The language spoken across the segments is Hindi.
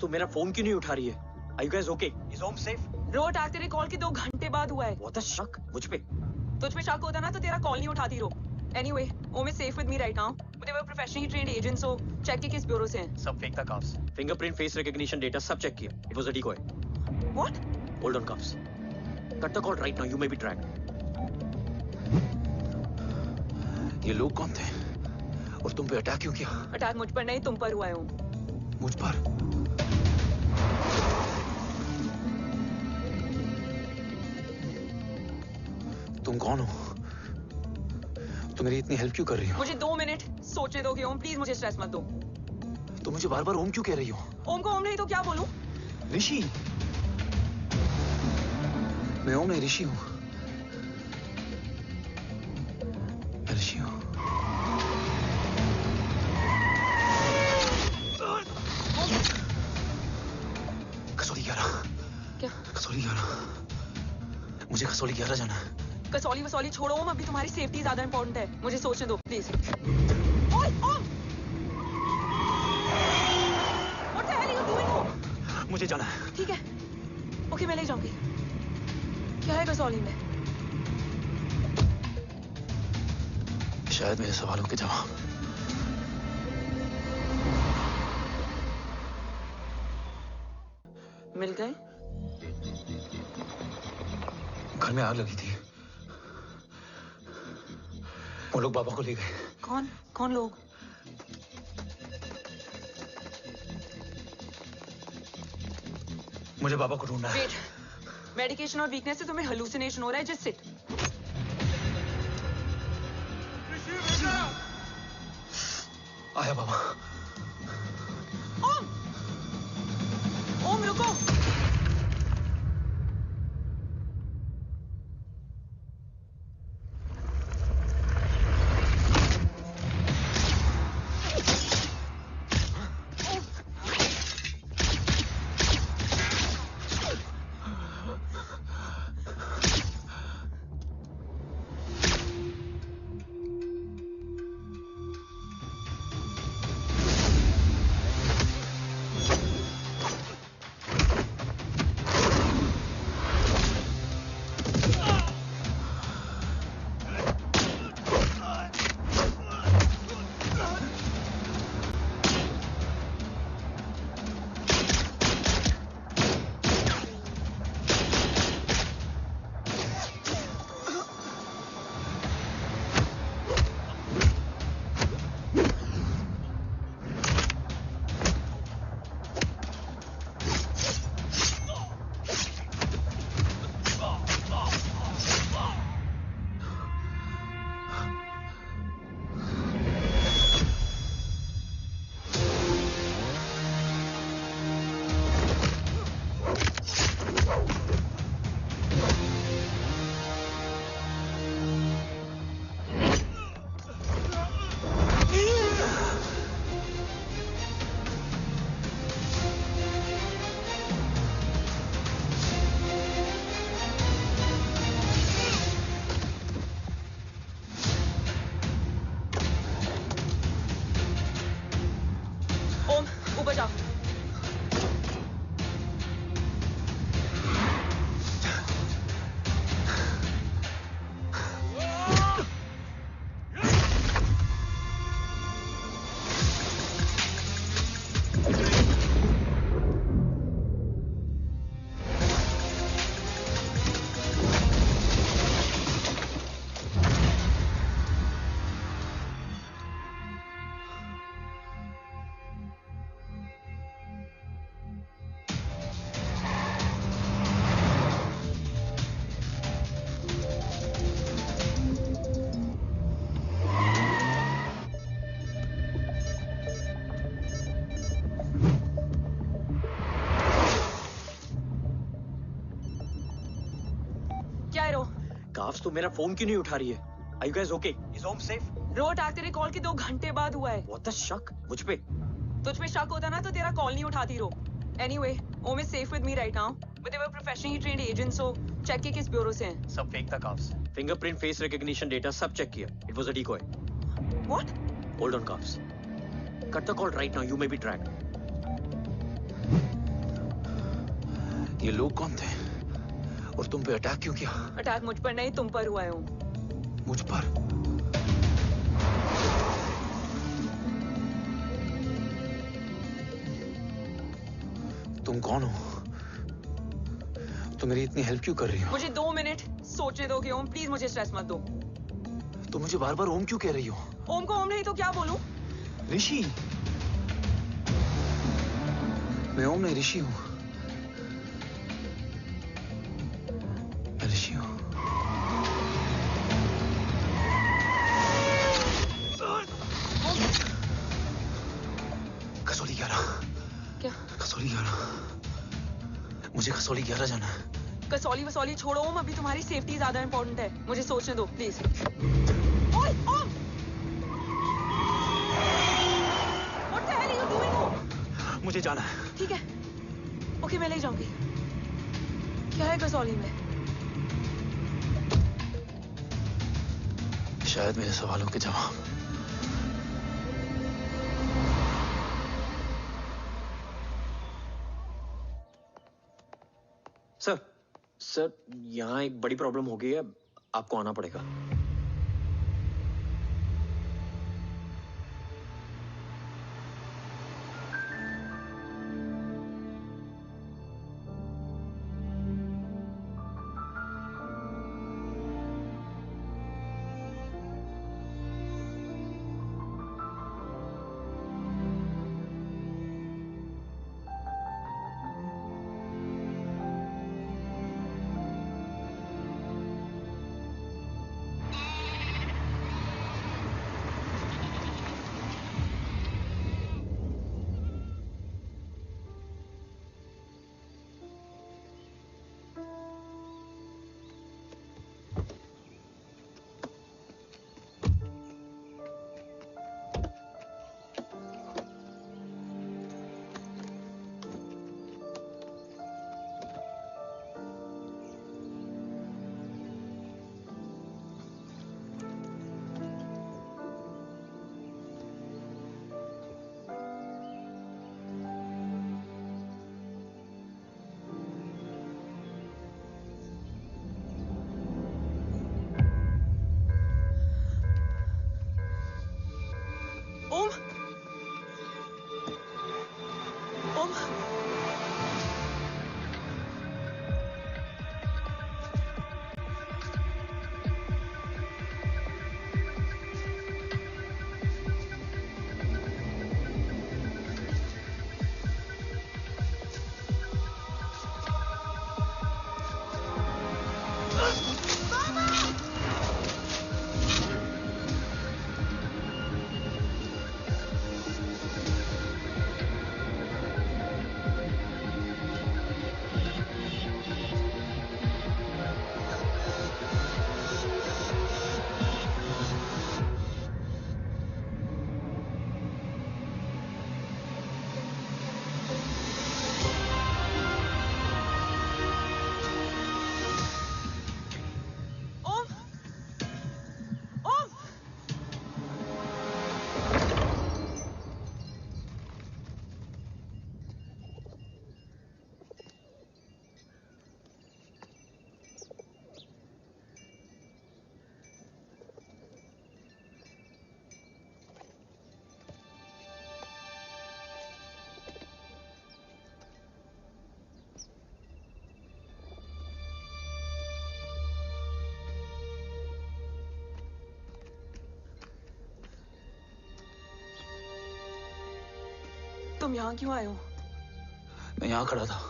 तू मेरा फोन क्यों नहीं उठा रही है? Are you guys okay? Is home safe? रो अटैक तेरे कॉल के 2 घंटे बाद हुआ है। What the शक मुझ पे? तुझ पे शक होता ना तो तेरा कॉल नहीं उठाती रो। Anyway, Om is safe with me right now. But they were professionally trained agents, so check के किस ब्यूरो से हैं। सब फेक था carbs. Fingerprint, face recognition data सब चेक किया। It was a decoy. What? Hold on carbs. Cut the call right now. You may be tracked. ये लोग कौन थे? और तुम पे अटैक क्यों किया? अटैक मुझ पर नहीं तुम पर हुआ है ओम। मुझ पर? तुम कौन हो? तुम मेरी इतनी हेल्प क्यों कर रही हो? मुझे 2 मिनट सोचने दोगे ओम, प्लीज मुझे स्ट्रेस मत दो। तुम मुझे बार बार ओम क्यों कह रही हो? ओम को ओम नहीं तो क्या बोलूं? ऋषि। मैं ओम नहीं, ऋषि हूं। मैं ऋषि हूं। कसौली 11। क्या? कसौली 11। मुझे कसौली 11 जाना है। कसौली वसौली छोड़ो ओम, अभी तुम्हारी सेफ्टी ज्यादा इंपॉर्टेंट है। मुझे सोचने दो प्लीज। ओए ओम! What the hell are you doing ओम? मुझे जाना है। ठीक है। ओके मैं ले जाऊंगी। क्या है कसौली में? शायद मेरे सवालों के जवाब। मिल गए? घर में आग लगी थी। वो लोग बाबा को ले गए। कौन? कौन लोग? मुझे बाबा को ढूंढना है। वेट, मेडिकेशन और वीकनेस से तुम्हें हेलुसिनेशन हो रहा है, जस्ट सिट। आया बाबा। ओम! ओम रुको! ऊपर जाओ। क्या है रो? काफ्स तू मेरा फोन क्यों नहीं उठा रही है? Are you guys okay? Is home safe? रो अटैक तेरे कॉल के 2 घंटे बाद हुआ है। What the शक मुझ पे? तुझ पे शक होता ना तो तेरा कॉल नहीं उठाती रो। Anyway, Om is safe with me right now. But they were professionally trained agents, so check के किस ब्यूरो से हैं। सब फेक था carbs. Fingerprint, face recognition data सब चेक किया। It was a decoy. What? Hold on carbs. Cut the call right now. You may be tracked. ये लोग कौन थे और तुम पे अटैक क्यों किया? अटैक मुझ पर नहीं, तुम पर हुआ है ओम। मुझ पर? तुम कौन हो? तुम मेरी इतनी हेल्प क्यों कर रही हो? मुझे 2 मिनट सोचने दोगे ओम? प्लीज मुझे स्ट्रेस मत दो। तुम मुझे बार बार ओम क्यों कह रही हो? ओम को ओम नहीं तो क्या बोलूं? ऋषि। मैं ओम नहीं, ऋषि हूं। मैं ऋषि हूं। कसौली 11। क्या? कसौली 11। मुझे कसौली 11 जाना है। कसौली वसौली छोड़ो ओम, अभी तुम्हारी सेफ्टी ज्यादा इंपॉर्टेंट है। मुझे सोचने दो प्लीज। ओए ओम! What the hell are you doing, ओम? मुझे जाना है। ठीक है, ओके मैं ले जाऊंगी। क्या है कसौली में? शायद मेरे सवालों के जवाब। सर सर यहाँ एक बड़ी प्रॉब्लम हो गई है, आपको आना पड़ेगा। ओम! ओम! ओम! ओम! तुम यहाँ क्यों आए हो? मैं यहां खड़ा था,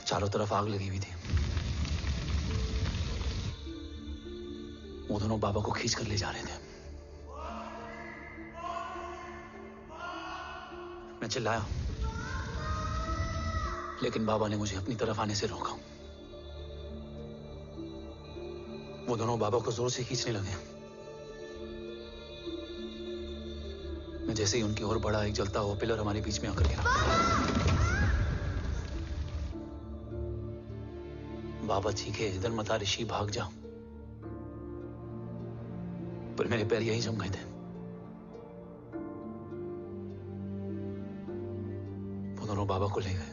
चारों तरफ आग लगी हुई थी। वो दोनों बाबा को खींच कर ले जा रहे थे। मैं चिल्लाया, लेकिन बाबा ने मुझे अपनी तरफ आने से रोका। वो दोनों बाबा को जोर से खींचने लगे। मैं जैसे ही उनकी ओर बढ़ा, एक जलता हुआ पिलर हमारे बीच में आकर गिरा। बाबा चीखे, इधर मत आ ऋषि, भाग जा। पर मेरे पैर यहीं जम गए थे। वो दोनों बाबा को ले गए।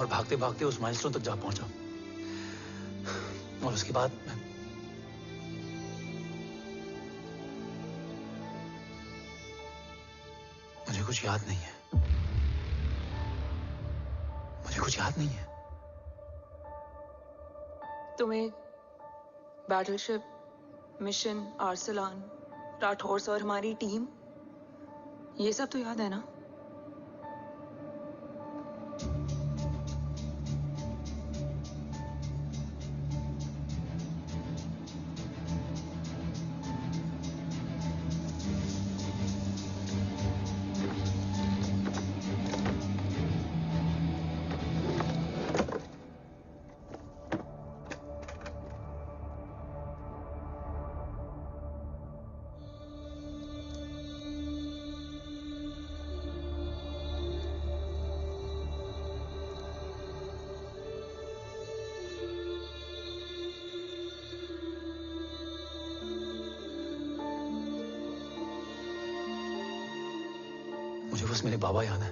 और भागते भागते उस माइलस्टोन तक जा पहुंचा। और उसके बाद मुझे कुछ याद नहीं है। मुझे कुछ याद नहीं है। तुम्हें बैटलशिप, मिशन, आर्सलान, राठौर और हमारी टीम, ये सब तो याद है ना? मुझे बस मेरे बाबा याद है।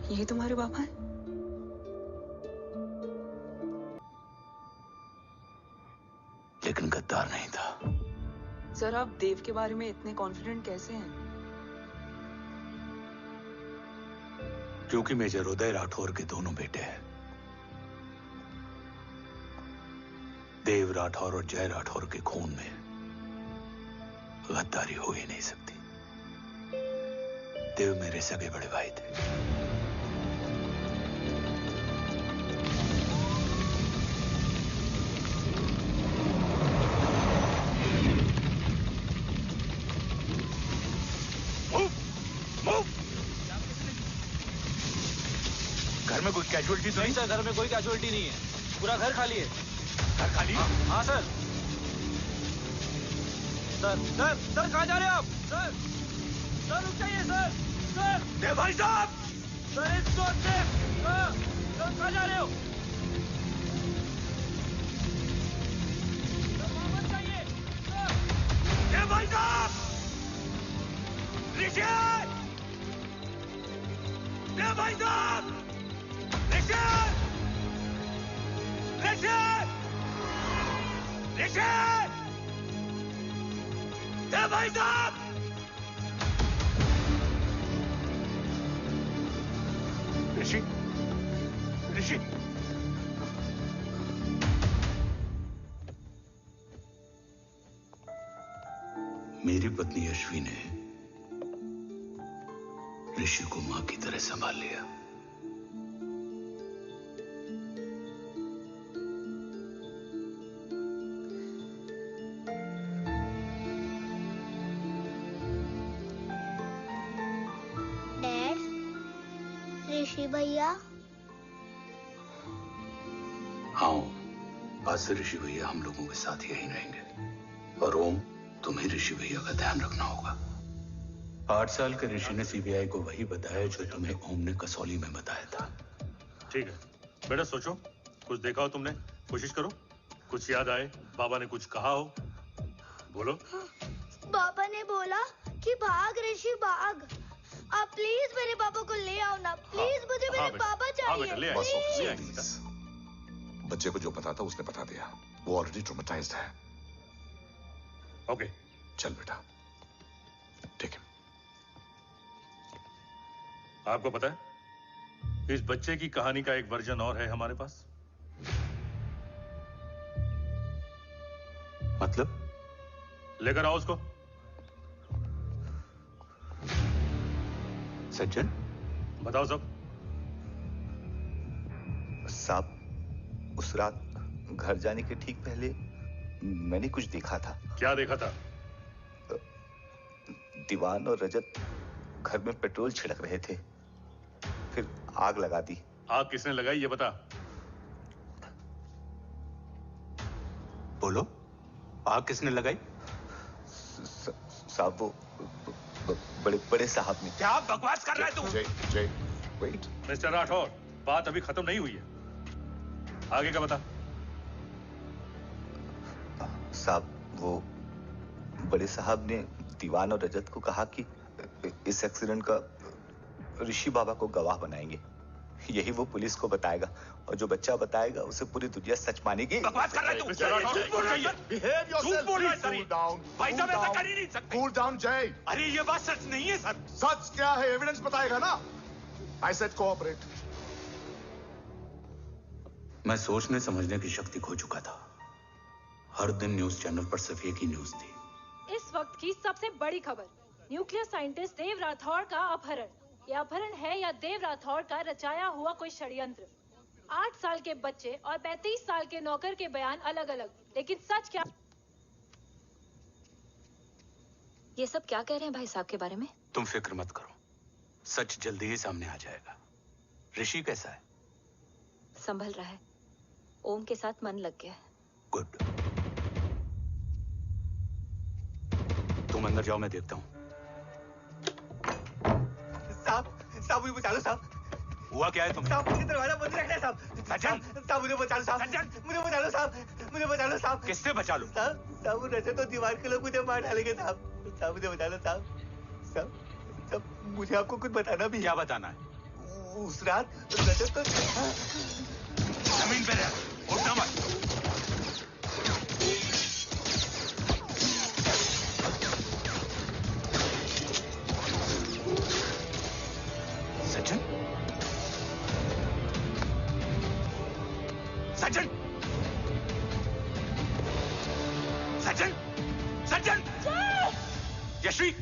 ये तुम्हारे बाबा हैं? लेकिन गद्दार नहीं था। सर, आप देव के बारे में इतने कॉन्फिडेंट कैसे हैं? क्योंकि मेजर उदय राठौर के दोनों बेटे हैं। देव राठौर और जय राठौर के खून में गद्दारी हो ही नहीं सकती। देव मेरे सगे बड़े भाई थे। घर में कोई कैजुअलिटी तो नहीं? सर, घर में कोई कैजुअलिटी नहीं है। पूरा घर खाली है। घर खाली? हाँ सर। सर सर सर, कहाँ जा रहे हैं आप? सर सर, रुक जाइए सर। सर देव भाई साहब! Sir, it's not safe. Sir, कहाँ जा रहे हो? सर, वापस जाइए। सर, देव भाई साहब! ऋषि! देव भाई साहब! ऋषि! ऋषि! ऋषि! देव भाई साहब! ऋषि! ऋषि! मेरी पत्नी अश्वी ने ऋषि को मां की तरह संभाल लिया। ऋषि भैया? हाँ, आज से ऋषि भैया हम लोगों के साथ यहीं रहेंगे। और ओम, तुम्हें ऋषि भैया का ध्यान रखना होगा। 8 साल के ऋषि ने सीबीआई को वही बताया जो तुम्हें ओम ने कसौली में बताया था। ठीक है बेटा, सोचो, कुछ देखा हो तुमने, कोशिश करो, कुछ याद आए, बाबा ने कुछ कहा हो, बोलो। बाबा ने बोला कि भाग ऋषि भाग। आप प्लीज मेरे पापा को ले आओ ना, प्लीज। मुझे मेरे पापा चाहिए। ले प्लीज। बच्चे को जो पता था उसने बता दिया। वो ऑलरेडी ट्रॉमेटाइज्ड है। ओके, चल बेटा, ठीक है। आपको पता है, इस बच्चे की कहानी का एक वर्जन और है हमारे पास। मतलब? लेकर आओ उसको। सज्जन, बताओ सब। साहब, उस रात घर जाने के ठीक पहले मैंने कुछ देखा था। क्या देखा था? दीवान और रजत घर में पेट्रोल छिड़क रहे थे, फिर आग लगा दी। आग किसने लगाई ये बता। बोलो, आग किसने लगाई? साहब, वो बड़े बड़े साहब ने। क्या बकवास कर रहा है तू? जय, वेट। मिस्टर राठौर, बात अभी खत्म नहीं हुई है, आगे का बता। साहब, वो बड़े साहब ने दीवान और रजत को कहा कि इस एक्सीडेंट का ऋषि बाबा को गवाह बनाएंगे। यही वो पुलिस को बताएगा और जो बच्चा बताएगा उसे पूरी दुनिया सच मानेगी। बकवास कर रहा है तू। झूठ बोल रही है। झूठ बोल रहा है सर। भाई साहब ऐसा कर ही नहीं सकते। कूल डाउन जय। अरे ये बात सच नहीं है सर। सच क्या है एविडेंस बताएगा ना। I said cooperate. मैं सोचने समझने की शक्ति खो चुका था। हर दिन न्यूज चैनल पर सिर्फ एक ही न्यूज थी। इस वक्त की सबसे बड़ी खबर, न्यूक्लियर साइंटिस्ट देव राठौड़ का अपहरण। ये अपहरण है या देव राठौड़ का रचाया हुआ कोई षड्यंत्र? 8 साल के बच्चे और 35 साल के नौकर के बयान अलग अलग, लेकिन सच क्या? ये सब क्या कह रहे हैं भाई साहब के बारे में? तुम फिक्र मत करो, सच जल्दी ही सामने आ जाएगा। ऋषि कैसा है? संभल रहा है। ओम के साथ मन लग गया है। गुड। तुम अंदर जाओ, मैं देखता हूँ। साहब मुझे बचा लो साहब। हुआ क्या है तुम्हें? साहब मुझे दरवाजा बंद रखना है साहब। सज्जन, साहब मुझे बचा लो साहब। सज्जन, मुझे बचा लो साहब। मुझे बचा लो साहब। किससे बचा लो? साहब वो रजत तो दीवार के लोग मुझे मार डालेंगे साहब। साहब मुझे बचा लो साहब। साहब मुझे आपको कुछ बताना भी है। क्या बताना है? उस रात रजत तो जमीन पे रह, उठना मत। सज्जन, सज्जन, सज्जन, सज्जन, यश्वी,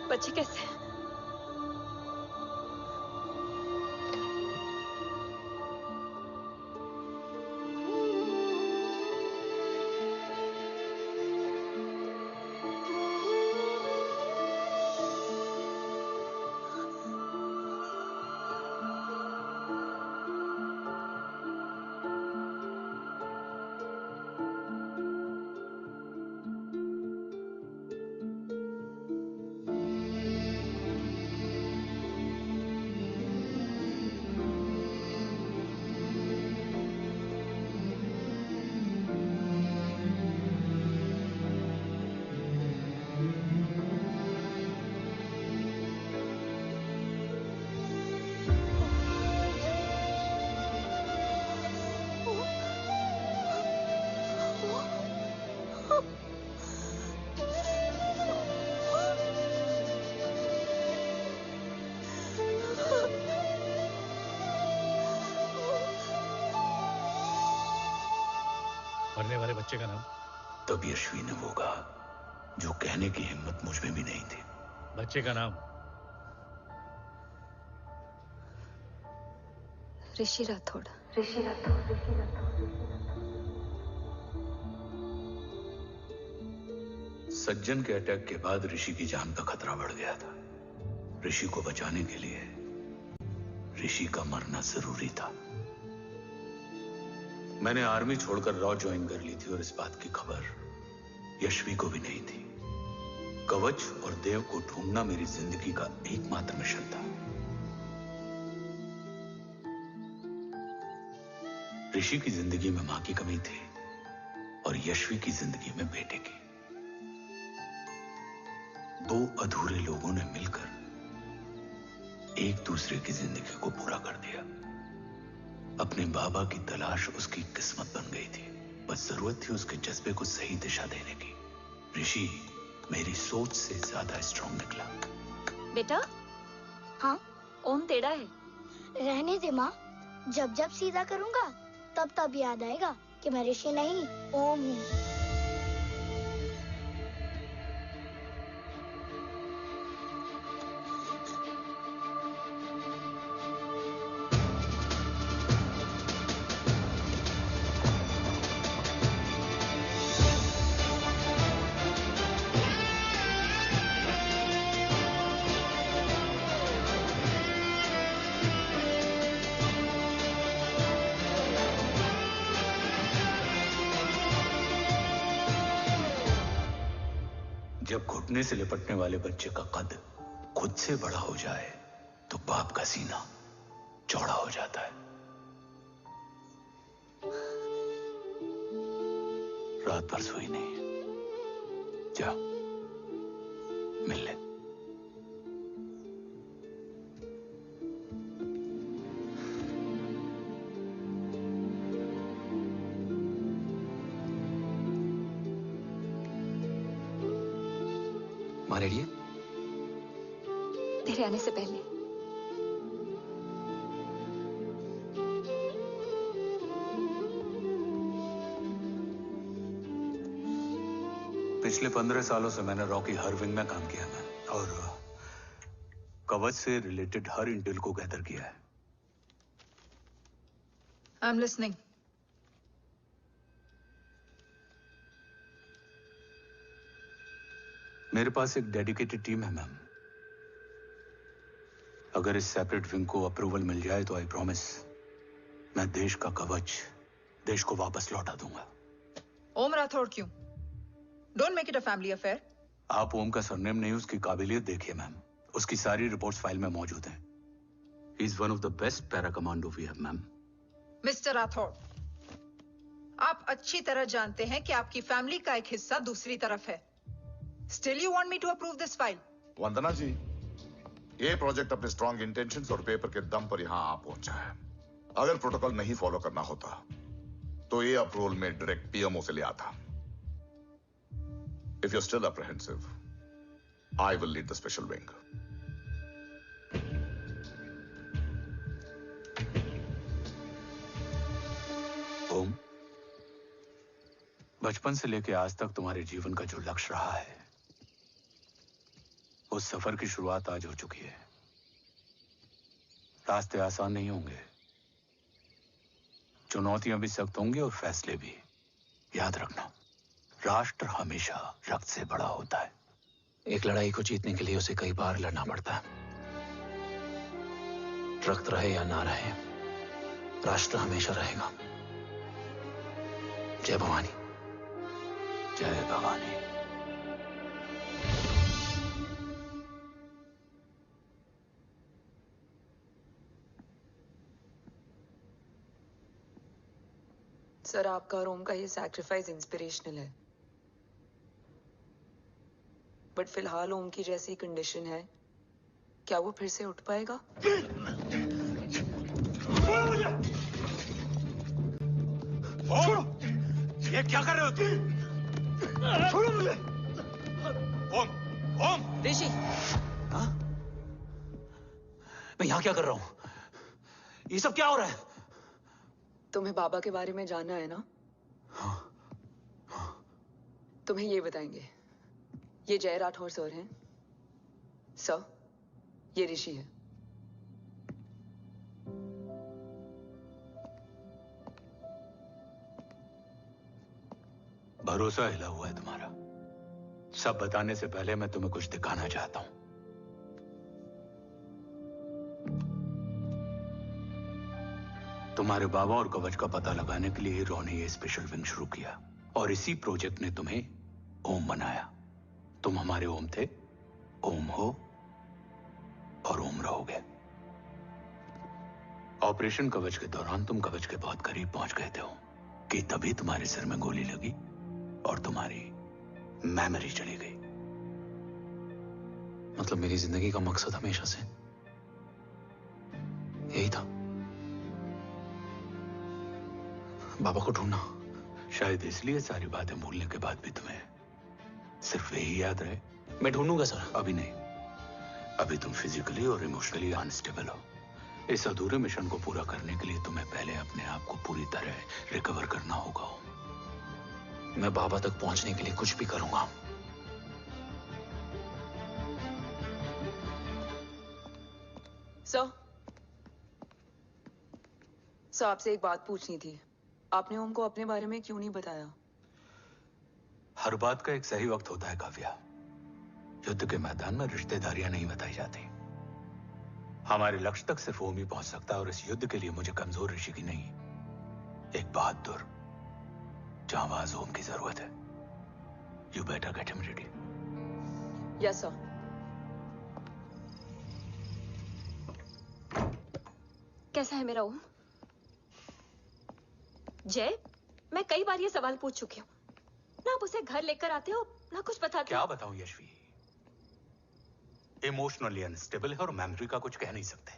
बच्चे कैसे हैं? मरने वाले बच्चे का नाम? तब यश्वी ने वो कहा जो कहने की हिम्मत मुझ में भी नहीं थी। बच्चे का नाम? ऋषि राठौड़। सज्जन के अटैक के बाद ऋषि की जान का खतरा बढ़ गया था। ऋषि को बचाने के लिए ऋषि का मरना जरूरी था। मैंने आर्मी छोड़कर रॉ ज्वाइन कर ली थी और इस बात की खबर यश्वी को भी नहीं थी। कवच और देव को ढूंढना मेरी जिंदगी का एकमात्र मिशन था। ऋषि की जिंदगी में मां की कमी थी और यश्वी की जिंदगी में बेटे की। दो अधूरे लोगों ने मिलकर एक दूसरे की जिंदगी को पूरा कर दिया। अपने बाबा की तलाश उसकी किस्मत बन गई थी। बस जरूरत थी उसके जज्बे को सही दिशा देने की। ऋषि मेरी सोच से ज्यादा स्ट्रॉन्ग निकला। बेटा, हाँ ओम टेढ़ा है। रहने दे माँ, जब जब सीधा करूँगा तब तब याद आएगा कि मैं ऋषि नहीं ओम हूँ। जब घुटने से लिपटने वाले बच्चे का कद खुद से बड़ा हो जाए तो बाप का सीना चौड़ा हो जाता है। रात भर सोई नहीं, जा मिल ले। माँ रेडी है? तेरे आने से पहले। पिछले 15 सालों से मैंने रॉकी हर विंग में काम किया है और कवच से रिलेटेड हर इंटेल को गैदर किया है। I am listening. मेरे पास एक डेडिकेटेड टीम है मैम। अगर इस सेपरेट विंग को अप्रूवल मिल जाए तो आई प्रॉमिस मैं देश का कवच देश को वापस लौटा दूंगा। ओम राठौड़ क्यों? Don't make it a family affair. आप ओम का सरनेम नहीं, उसकी काबिलियत देखिए मैम। उसकी सारी रिपोर्ट्स फाइल में मौजूद हैं। He is one of the best para commando we have ma'am. Mister Rathore, आप अच्छी तरह जानते हैं कि आपकी फैमिली का एक हिस्सा दूसरी तरफ है। Still you want me to approve this file? वंदना जी, ये प्रोजेक्ट अपने स्ट्रॉन्ग इंटेंशंस और पेपर के दम पर यहां आ पहुंचा है। अगर प्रोटोकॉल नहीं फॉलो करना होता तो ये अप्रूवल में डायरेक्ट पीएमओ से ले आता। If you're still apprehensive, I will lead the special wing. ओम, बचपन से लेकर आज तक तुम्हारे जीवन का जो लक्ष्य रहा है उस सफर की शुरुआत आज हो चुकी है। रास्ते आसान नहीं होंगे, चुनौतियां भी सख्त होंगी और फैसले भी। याद रखना, राष्ट्र हमेशा रक्त से बड़ा होता है। एक लड़ाई को जीतने के लिए उसे कई बार लड़ना पड़ता है। रक्त रहे या ना रहे, राष्ट्र हमेशा रहेगा। जय भवानी। जय भवानी। सर, आपका और ओम का ये सैक्रिफाइस इंस्पिरेशनल है, बट फिलहाल ओम की जैसी कंडीशन है, क्या वो फिर से उठ पाएगा? छोड़ो! ये क्या कर रहे हो तुम? छोड़ो मुझे! ओम! ओम! ऋषि! हाँ? मैं यहाँ क्या कर रहा हूँ? ये सब क्या हो रहा है? तुम्हें बाबा के बारे में जानना है ना? हाँ। तुम्हें ये बताएंगे। ये जय राठौर सर हैं। सर, ये ऋषि है। भरोसा हिला हुआ है तुम्हारा। सब बताने से पहले मैं तुम्हें कुछ दिखाना चाहता हूं। तुम्हारे बाबा और कवच का पता लगाने के लिए हीरो ने ये स्पेशल विंग शुरू किया और इसी प्रोजेक्ट ने तुम्हें ओम बनाया। तुम हमारे ओम थे, ओम हो और ओम रहोगे। ऑपरेशन कवच के दौरान तुम कवच के बहुत करीब पहुंच गए थे कि तभी तुम्हारे सिर में गोली लगी और तुम्हारी मेमोरी चली गई। मतलब मेरी जिंदगी का मकसद हमेशा से यही था। बाबा को ढूंढना। शायद इसलिए सारी बातें भूलने के बाद भी तुम्हें सिर्फ यही याद रहे। मैं ढूंढूंगा सर। अभी नहीं, अभी तुम फिजिकली और इमोशनली अनस्टेबल हो। इस अधूरे मिशन को पूरा करने के लिए तुम्हें पहले अपने आप को पूरी तरह रिकवर करना होगा। मैं बाबा तक पहुंचने के लिए कुछ भी करूंगा। सर, आपसे एक बात पूछनी थी। आपने ओम को अपने बारे में क्यों नहीं बताया? हर बात का एक सही वक्त होता है काव्या। युद्ध के मैदान में रिश्तेदारियां नहीं बताई जाती। हमारे लक्ष्य तक सिर्फ ओम ही पहुंच सकता है, और इस युद्ध के लिए मुझे कमजोर ऋषि की नहीं, एक बहादुर जांबाज ओम की जरूरत है। You better get him ready. Yes sir. कैसा है मेरा ओम? जय, मैं कई बार ये सवाल पूछ चुकी हूँ। ना आप उसे घर लेकर आते हो, ना कुछ बताते क्या हो। बताऊं यशवी, इमोशनली अनस्टेबल है और मेमोरी का कुछ कह नहीं सकते।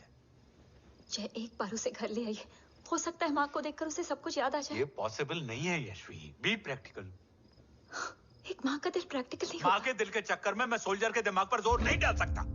जय, एक बार उसे घर ले आइए। हो सकता है माँ को देखकर उसे सब कुछ याद आ जाए। ये पॉसिबल नहीं है यशवी। Be practical. एक माँ का दिल प्रैक्टिकल नहीं माँ होता। के दिल के चक्कर में मैं सोल्जर के दिमाग पर जोर नहीं डाल सकता।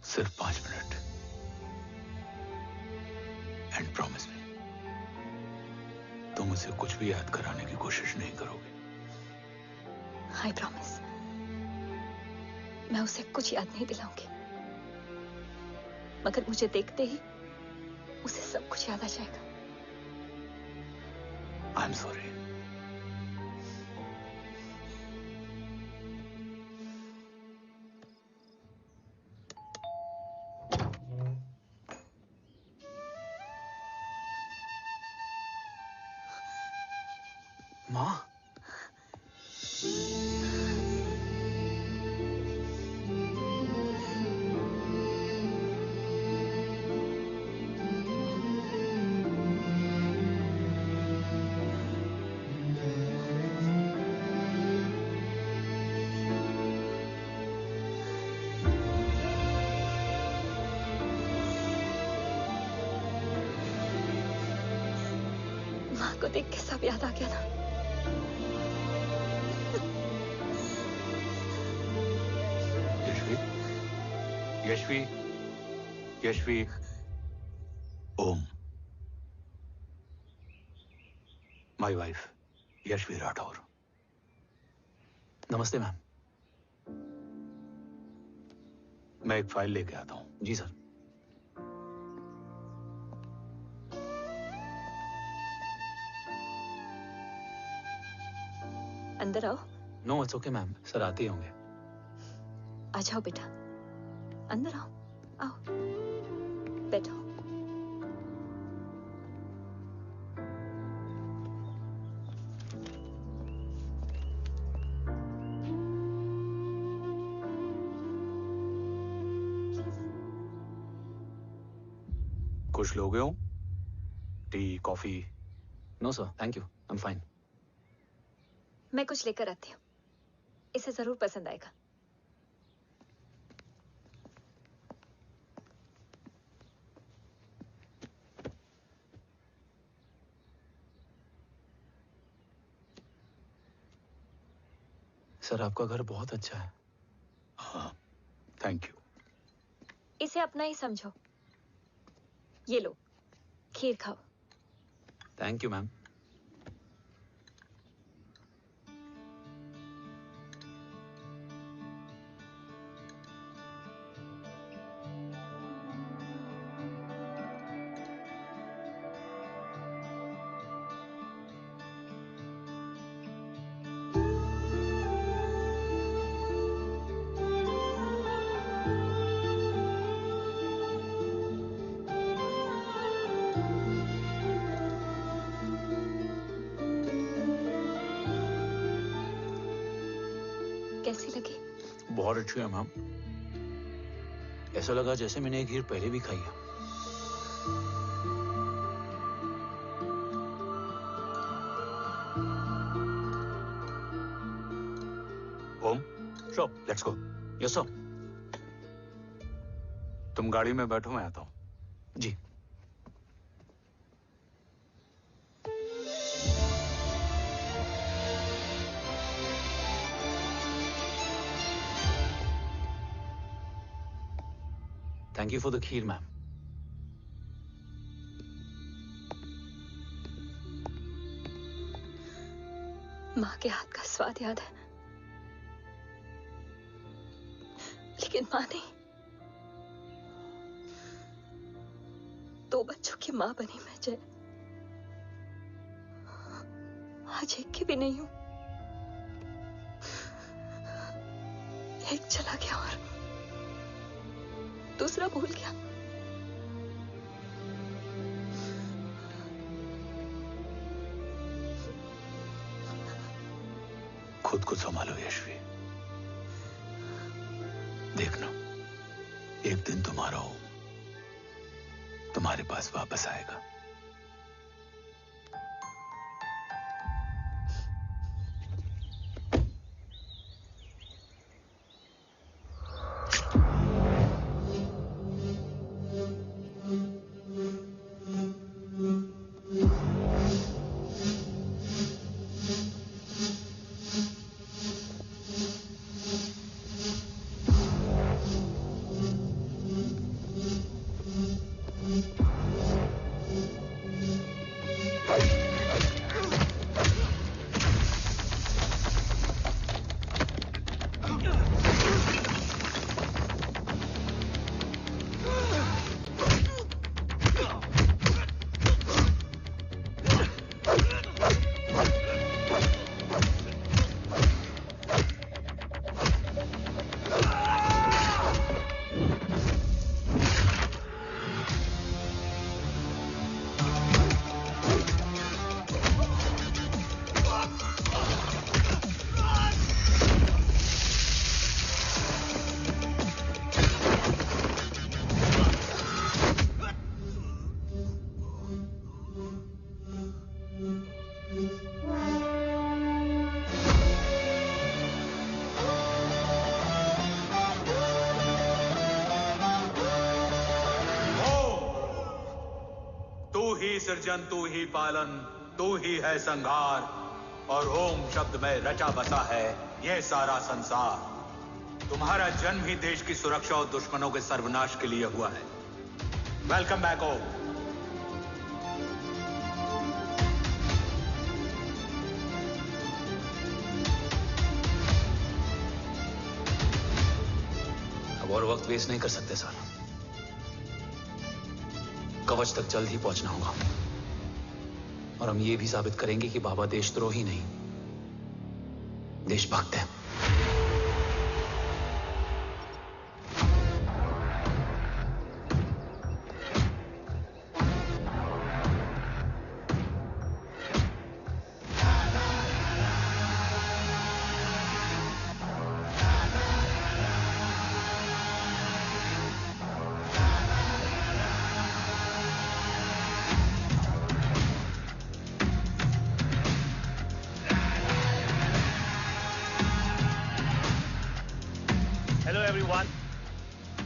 सिर्फ 5 मिनट। एंड प्रॉमिस मी, तुम उसे कुछ भी याद कराने की कोशिश नहीं करोगे। आई प्रॉमिस, मैं उसे कुछ याद नहीं दिलाऊंगी, मगर मुझे देखते ही उसे सब कुछ याद आ जाएगा। I am sorry. माँ, माँ को देख के सब याद आ गया ना। Yashvi, Yashvi, Yashvi, Om, my wife Yashvi Rathore. नमस्ते मैम। मैं एक फाइल लेके आता हूं। जी सर। अंदर आओ। No it's okay ma'am, sir आते ही होंगे। आ जाओ बेटा, अंदर आओ। आओ, बैठो। कुछ लोगे हो? Tea, coffee? No sir, thank you, I am fine. मैं कुछ लेकर आती हूँ, इसे जरूर पसंद आएगा। सर आपका घर बहुत अच्छा है। हाँ, थैंक यू। इसे अपना ही समझो। ये लो, खीर खाओ। Thank you ma'am. बहुत अच्छी है मैम। ऐसा लगा जैसे मैंने एक खीर पहले भी खाई है। Om, sure, let's go. Yes sir. तुम गाड़ी में बैठो, मैं आता हूं। जी। Thank you for the kheer ma'am. माँ के हाथ का स्वाद याद है, लेकिन माँ नहीं। 2 बच्चों की माँ बनी मैं जय। आज एक की भी नहीं हूं। एक चला गया और दूसरा भूल गया। खुद को संभालो यशवी। देखना, एक दिन तुम्हारा हो तुम्हारे पास वापस आएगा। सृजन तू ही पालन, तू ही है संहार, और ओम शब्द में रचा बसा है ये सारा संसार। तुम्हारा जन्म ही देश की सुरक्षा और दुश्मनों के सर्वनाश के लिए हुआ है। वेलकम बैक ओम। अब और वक्त वेस्ट नहीं कर सकते सर। कवच तक जल्द ही पहुंचना होगा और हम ये भी साबित करेंगे कि बाबा देशद्रोही नहीं, देशभक्त है।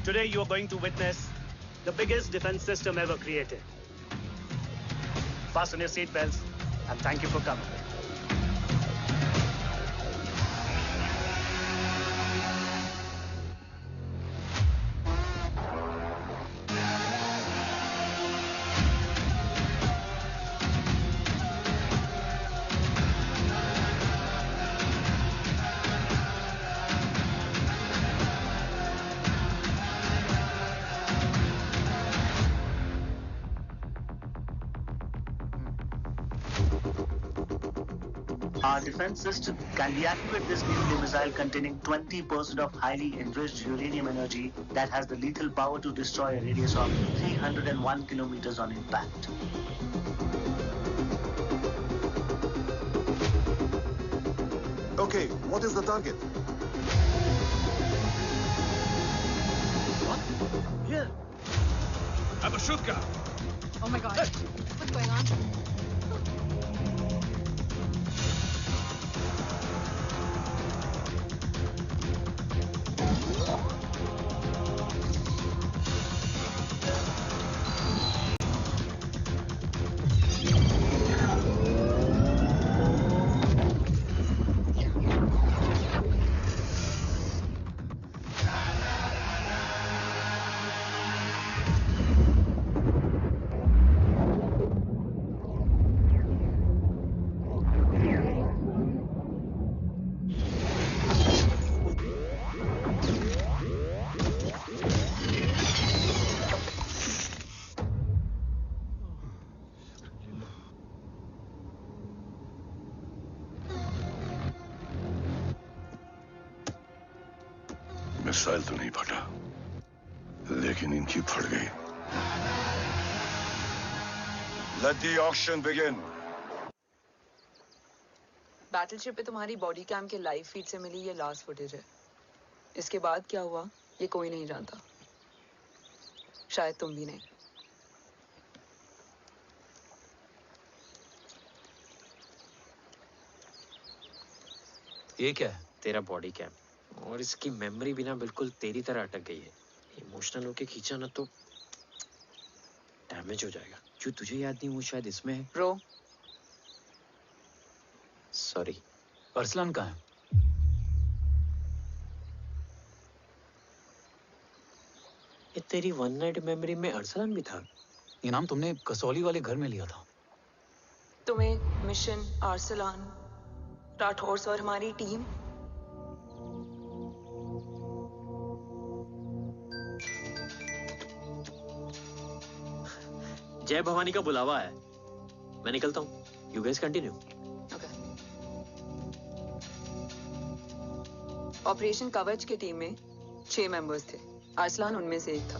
Today you are going to witness the biggest defense system ever created. Fasten your seatbelts and thank you for coming. Our defense system can deactivate this nuclear missile containing 20% of highly enriched uranium energy that has the lethal power to destroy a radius of 301 kilometers on impact. Okay, what is the target? Marushutka! Oh my God. What's going on? Missile तो नहीं फटा, लेकिन इनकी फट गई। Let the auction begin. Battleship पे तुम्हारी बॉडी कैम के लाइव फीड से मिली ये लास्ट फुटेज है। इसके बाद क्या हुआ ये कोई नहीं जानता, शायद तुम भी नहीं। ये क्या है? तेरा बॉडी कैम, और इसकी मेमोरी भी ना बिल्कुल तेरी तरह अटक गई है। इमोशनल होके खींचा ना तो डैमेज हो जाएगा। जो तुझे याद नहीं वो शायद इसमें है। Bro sorry. अरसलान कहाँ है? ये तेरी वन नाइट मेमोरी में अरसलान भी था? ये नाम तुमने कसौली वाले घर में लिया था। तुम्हें मिशन अरसलान राठौर और हमारी टीम जय भवानी का बुलावा है, मैं निकलता हूँ। You guys continue. ऑपरेशन कवच की टीम में 6 मेंबर्स थे, अरसलान उनमें से एक था।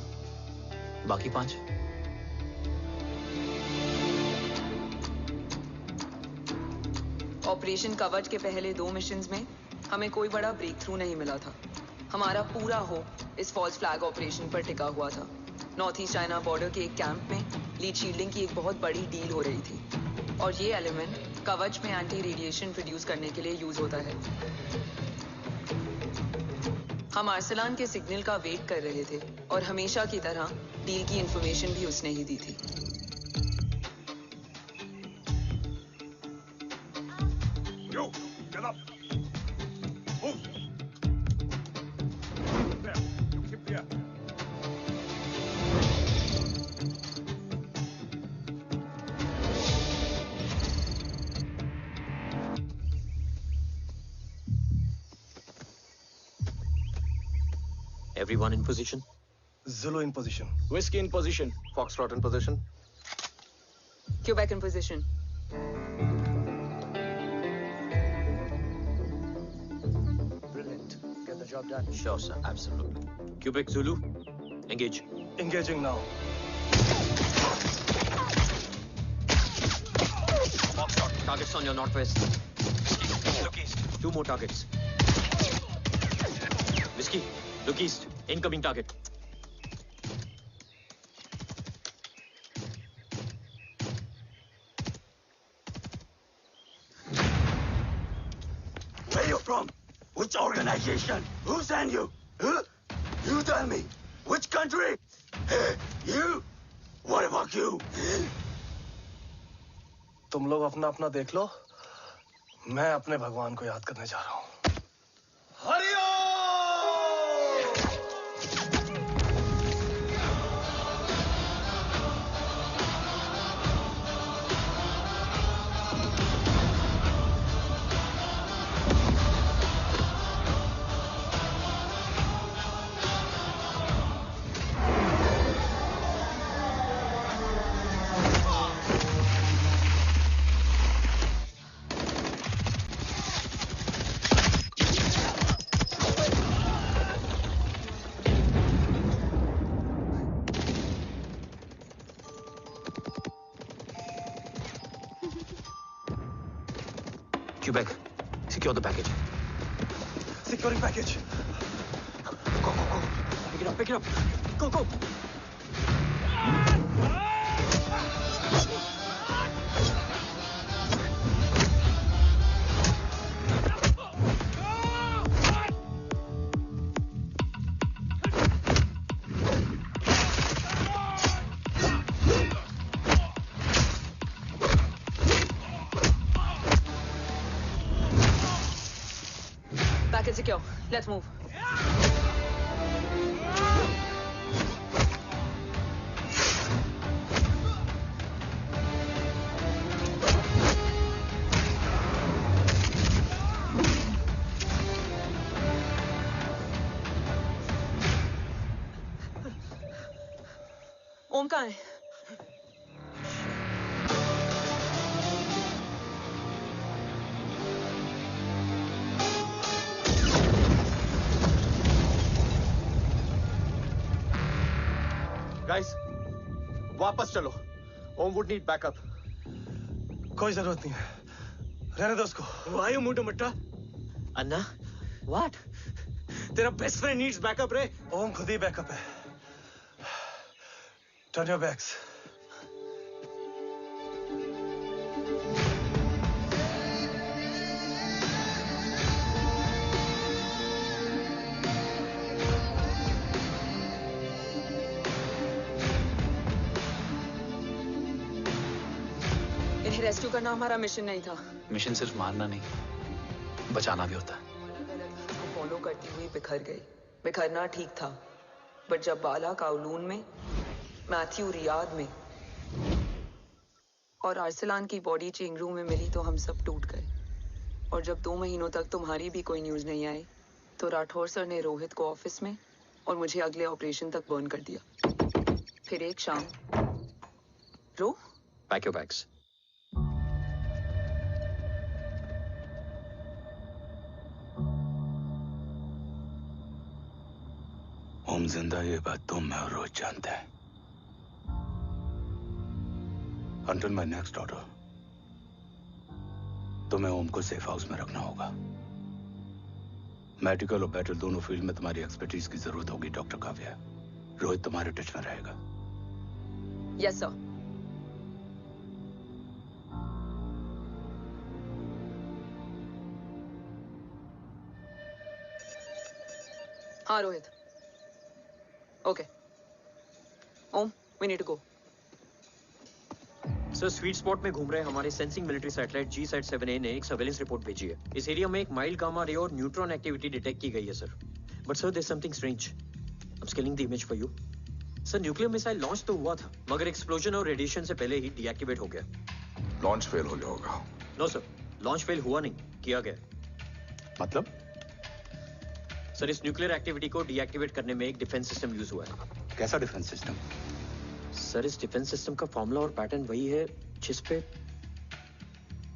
बाकी 5? ऑपरेशन कवच के पहले 2 मिशंस में हमें कोई बड़ा ब्रेक थ्रू नहीं मिला था। हमारा पूरा होप इस फॉल्स फ्लैग ऑपरेशन पर टिका हुआ था। नॉर्थ ईस्ट चाइना बॉर्डर के एक कैंप में लीड शील्डिंग की एक बहुत बड़ी डील हो रही थी और ये एलिमेंट कवच में एंटी रेडिएशन प्रोड्यूस करने के लिए यूज होता है। हम अरसलान के सिग्नल का वेट कर रहे थे और हमेशा की तरह डील की इंफॉर्मेशन भी उसने ही दी थी। Yo, get up. Move. There. Keep there. Everyone in position? Zulu in position. Whiskey in position. Foxtrot in position. Quebec in position. Brilliant. Get the job done. Sure, sir. Absolutely. Quebec Zulu, engage. Engaging now. Foxtrot, targets on your northwest. Look east. 2 more targets. Whiskey, look east. Incoming target. Where you from? Which organization? Who sent you? Huh? You tell me. Which country? Hey, you? What about you? तुम लोग अपना अपना देख लो, मैं अपने भगवान को याद करने जा रहा हूँ। Quebec, secure the package. Securing package. Pick it up, pick it up. Go, go. Package secure. Let's move. ओम कहाँ है? Guys, वापस चलो. Om would need backup. कोई जरूरत नहीं है. रहने दो उसको. Why you मुंडो Matta? Anna, what? तेरा best friend needs backup रे. ओम खुद ही बैकअप है. Turn your backs. इन्हें रेस्क्यू करना हमारा मिशन नहीं था. मिशन सिर्फ मारना नहीं, बचाना भी होता है. फॉलो करती हुई बिखर गई. बिखरना ठीक था, बट जब बाला काउलून में, मैथ्यू रियाद में और अरसलान की बॉडी चेंज रूम में मिली तो हम सब टूट गए. और जब 2 महीनों तक तुम्हारी भी कोई न्यूज नहीं आई तो राठौर सर ने रोहित को ऑफिस में और मुझे अगले ऑपरेशन तक बर्न कर दिया. फिर एक शाम रो पैक योर बैग्स. ओम जिंदा, ये बात तुम मैं और रोज जानते हैं. Until my next order, तुम्हें ओम को सेफ हाउस में रखना होगा. मेडिकल और बैटल दोनों फील्ड में तुम्हारी एक्सपर्टीज की जरूरत होगी डॉक्टर काव्या. रोहित तुम्हारे टच में रहेगा. Yes sir. हाँ Rohit. Okay. Om, we need to go. Sir, sweet spot में घूम रहे हमारे सेंसिंग मिलिट्री सैटेलाइट G-7A ने एक सर्वेलेंस रिपोर्ट भेजी है. इस एरिया में एक माइल्ड गामा रे और न्यूट्रॉन एक्टिविटी डिटेक्ट की गई है sir. But sir, there is something strange. I am scanning the image for you. Sir, nuclear missile launch तो हुआ था, मगर एक्सप्लोजन और रेडिएशन से पहले ही डीएक्टिवेट हो गया. लॉन्च फेल हो गया होगा. नो सर, लॉन्च फेल हुआ नहीं, किया गया. मतलब? सर, इस न्यूक्लियर एक्टिविटी को डीएक्टिवेट करने में एक डिफेंस सिस्टम यूज हुआ है. कैसा डिफेंस सिस्टम? सर, इस डिफेंस सिस्टम का फॉर्मूला और पैटर्न वही है जिस पे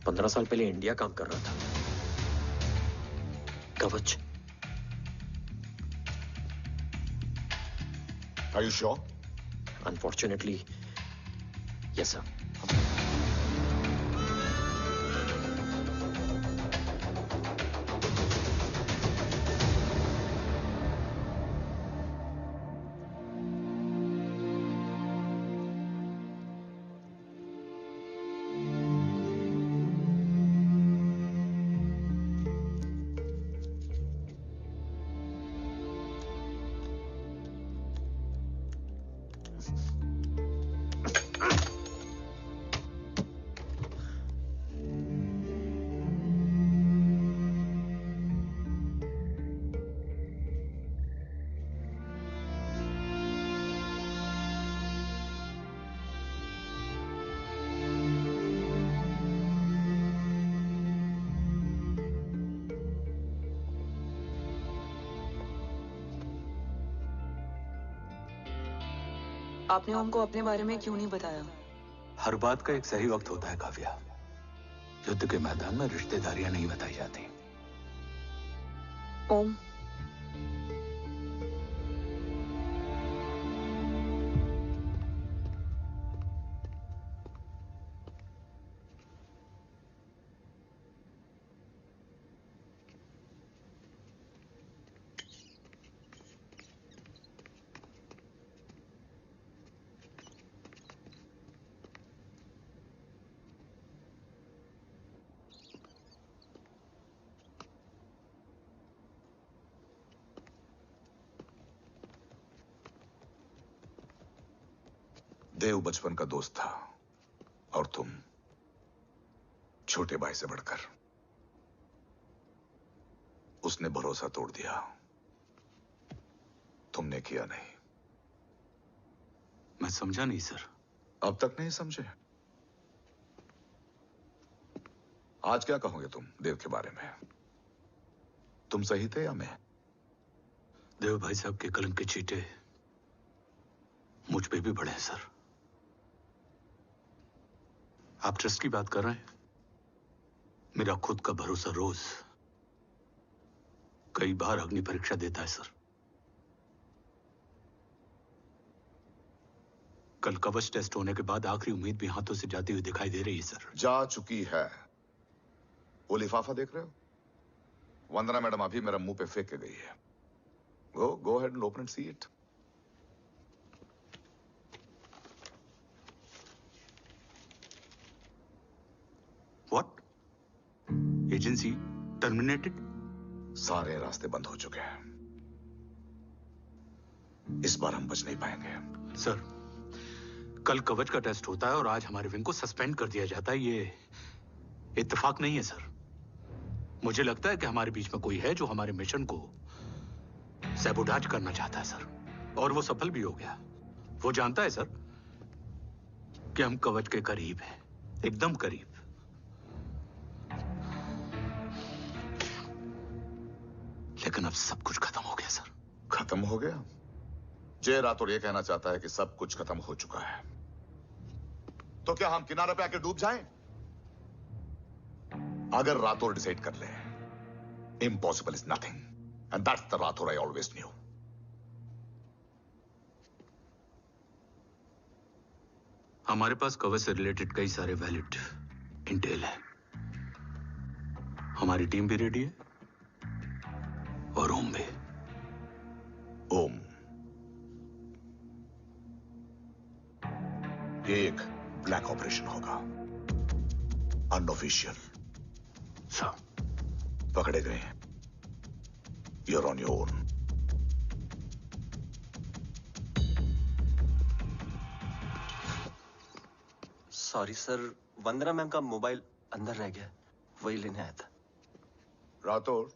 15 साल पहले इंडिया काम कर रहा था. कवच. Are you sure? Unfortunately, yes sir. आपने हमको अपने बारे में क्यों नहीं बताया? हर बात का एक सही वक्त होता है काव्या. युद्ध के मैदान में रिश्तेदारियां नहीं बताई जाती. ओम, देव बचपन का दोस्त था और तुम छोटे भाई से बढ़कर. उसने भरोसा तोड़ दिया, तुमने किया नहीं। मैं समझा नहीं सर। अब तक नहीं समझे? आज क्या कहोगे तुम देव के बारे में? तुम सही थे या मैं? देव भाई साहब के कलंक के चीटे मुझ पे भी पड़े हैं सर। आप ट्रस्ट की बात कर रहे हैं? मेरा खुद का भरोसा रोज कई बार अग्नि परीक्षा देता है सर। कल कवच टेस्ट होने के बाद आखिरी उम्मीद भी हाथों से जाती हुई दिखाई दे रही है सर। जा चुकी है। वो लिफाफा देख रहे हो? वंदना मैडम अभी मेरा मुंह पे फेंक के गई है। Go ahead and open and see it. What? Agency terminated? सारे रास्ते बंद हो चुके हैं। इस बार हम बच नहीं पाएंगे। सर, कल कवच का टेस्ट होता है और आज हमारे विंग को सस्पेंड कर दिया जाता है। ये इत्तेफाक नहीं है सर। मुझे लगता है कि हमारे बीच में कोई है जो हमारे मिशन को सैबोटाज करना चाहता है सर, और वो सफल भी हो गया। वो जानता है सर कि हम कवच के करीब हैं, एकदम करीब। लेकिन अब सब कुछ खत्म हो गया सर। खत्म हो गया? जय राठौर ये कहना चाहता है कि सब कुछ खत्म हो चुका है। तो क्या हम किनारे पे आके डूब जाएं? अगर राठौर डिसाइड कर ले, impossible is nothing, and that's the Rathore I always new. हमारे पास कवच से रिलेटेड कई सारे वैलिड इंटेल है। हमारी टीम भी रेडी है और ओम भी। ओम, ये एक ब्लैक ऑपरेशन होगा, अनऑफिशियल। सर, पकड़े गए, you're on your own. Sorry sir, Vandana ma'am का मोबाइल अंदर रह गया, वही लेने आया था। राठौर,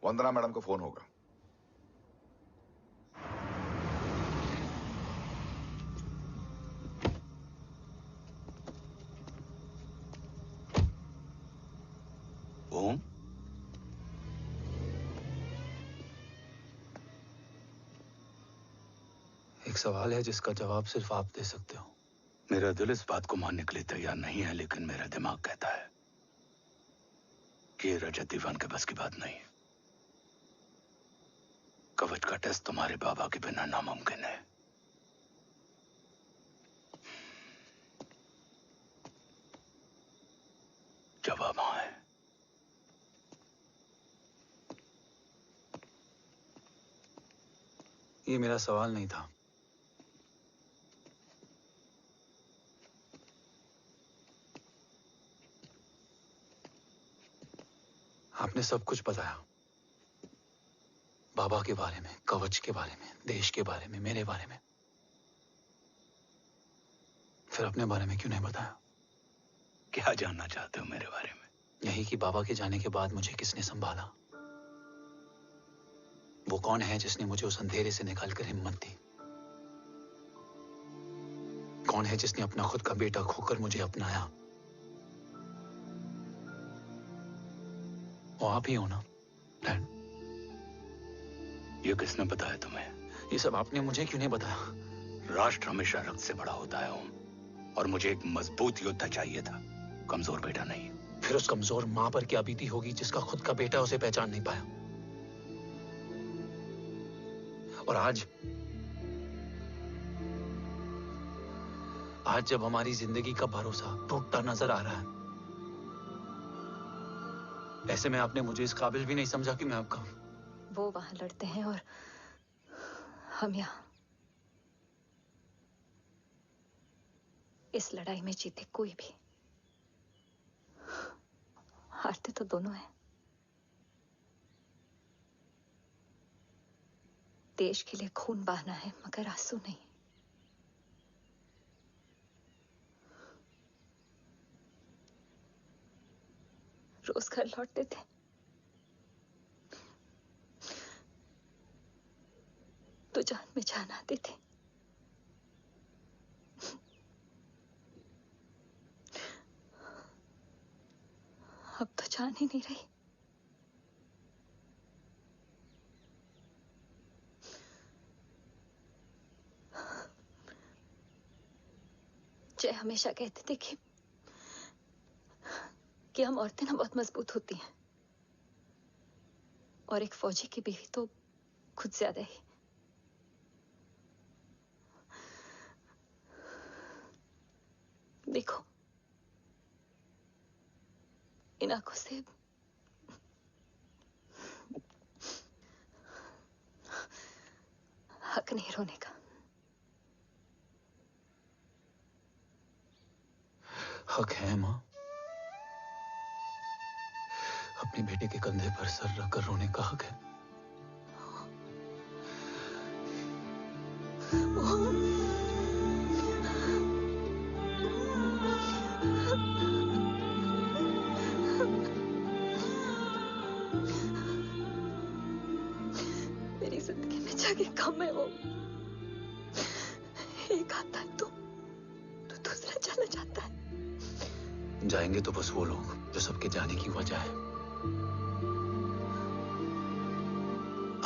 वंदना मैडम का फोन होगा। ओम, एक सवाल है जिसका जवाब सिर्फ आप दे सकते हो। मेरा दिल इस बात को मानने के लिए तैयार नहीं है, लेकिन मेरा दिमाग कहता है कि ये रजत दीवान के बस की बात नहीं है। कवच का टेस्ट तुम्हारे बाबा के बिना नामुमकिन है। जवाब हाँ है। ये मेरा सवाल नहीं था। आपने सब कुछ बताया, बाबा के बारे में, कवच के बारे में, देश के बारे में, मेरे बारे में। फिर अपने बारे में क्यों नहीं बताया? क्या जानना चाहते हो मेरे बारे में? यही कि बाबा के जाने के बाद मुझे किसने संभाला? वो कौन है जिसने मुझे उस अंधेरे से निकालकर हिम्मत दी? कौन है जिसने अपना खुद का बेटा खोकर मुझे अपनाया? वो आप ही हो ना, डैड? ये किसने बताया तुम्हें? ये सब आपने मुझे क्यों नहीं बताया? राष्ट्र हमेशा रक्त से बड़ा होता है ओम, और मुझे एक मजबूत योद्धा चाहिए था, कमजोर बेटा नहीं। फिर उस कमजोर मां पर क्या बीती होगी जिसका खुद का बेटा उसे पहचान नहीं पाया? और आज जब हमारी जिंदगी का भरोसा टूटता नजर आ रहा है, ऐसे में आपने मुझे इस काबिल भी नहीं समझा कि मैं आपका। वो वहां लड़ते हैं और हम यहाँ। इस लड़ाई में जीते कोई भी, हारते तो दोनों हैं। देश के लिए खून बहाना है, मगर आंसू नहीं। रोज घर लौटते थे, में जान आती थी। अब तो जान ही नहीं रही। जय हमेशा कहते थे कि हम औरतें ना बहुत मजबूत होती हैं, और एक फौजी की बीवी तो खुद ज्यादा ही। देखो, इन आंखों से हक नहीं रोने का। हक है माँ, अपने बेटे के कंधे पर सर रखकर रोने का हक है। मेरी जिंदगी में जाके कम है वो। एक आता है तो दूसरा चला जाता है। जाएंगे तो बस वो लोग जो सबके जाने की वजह है।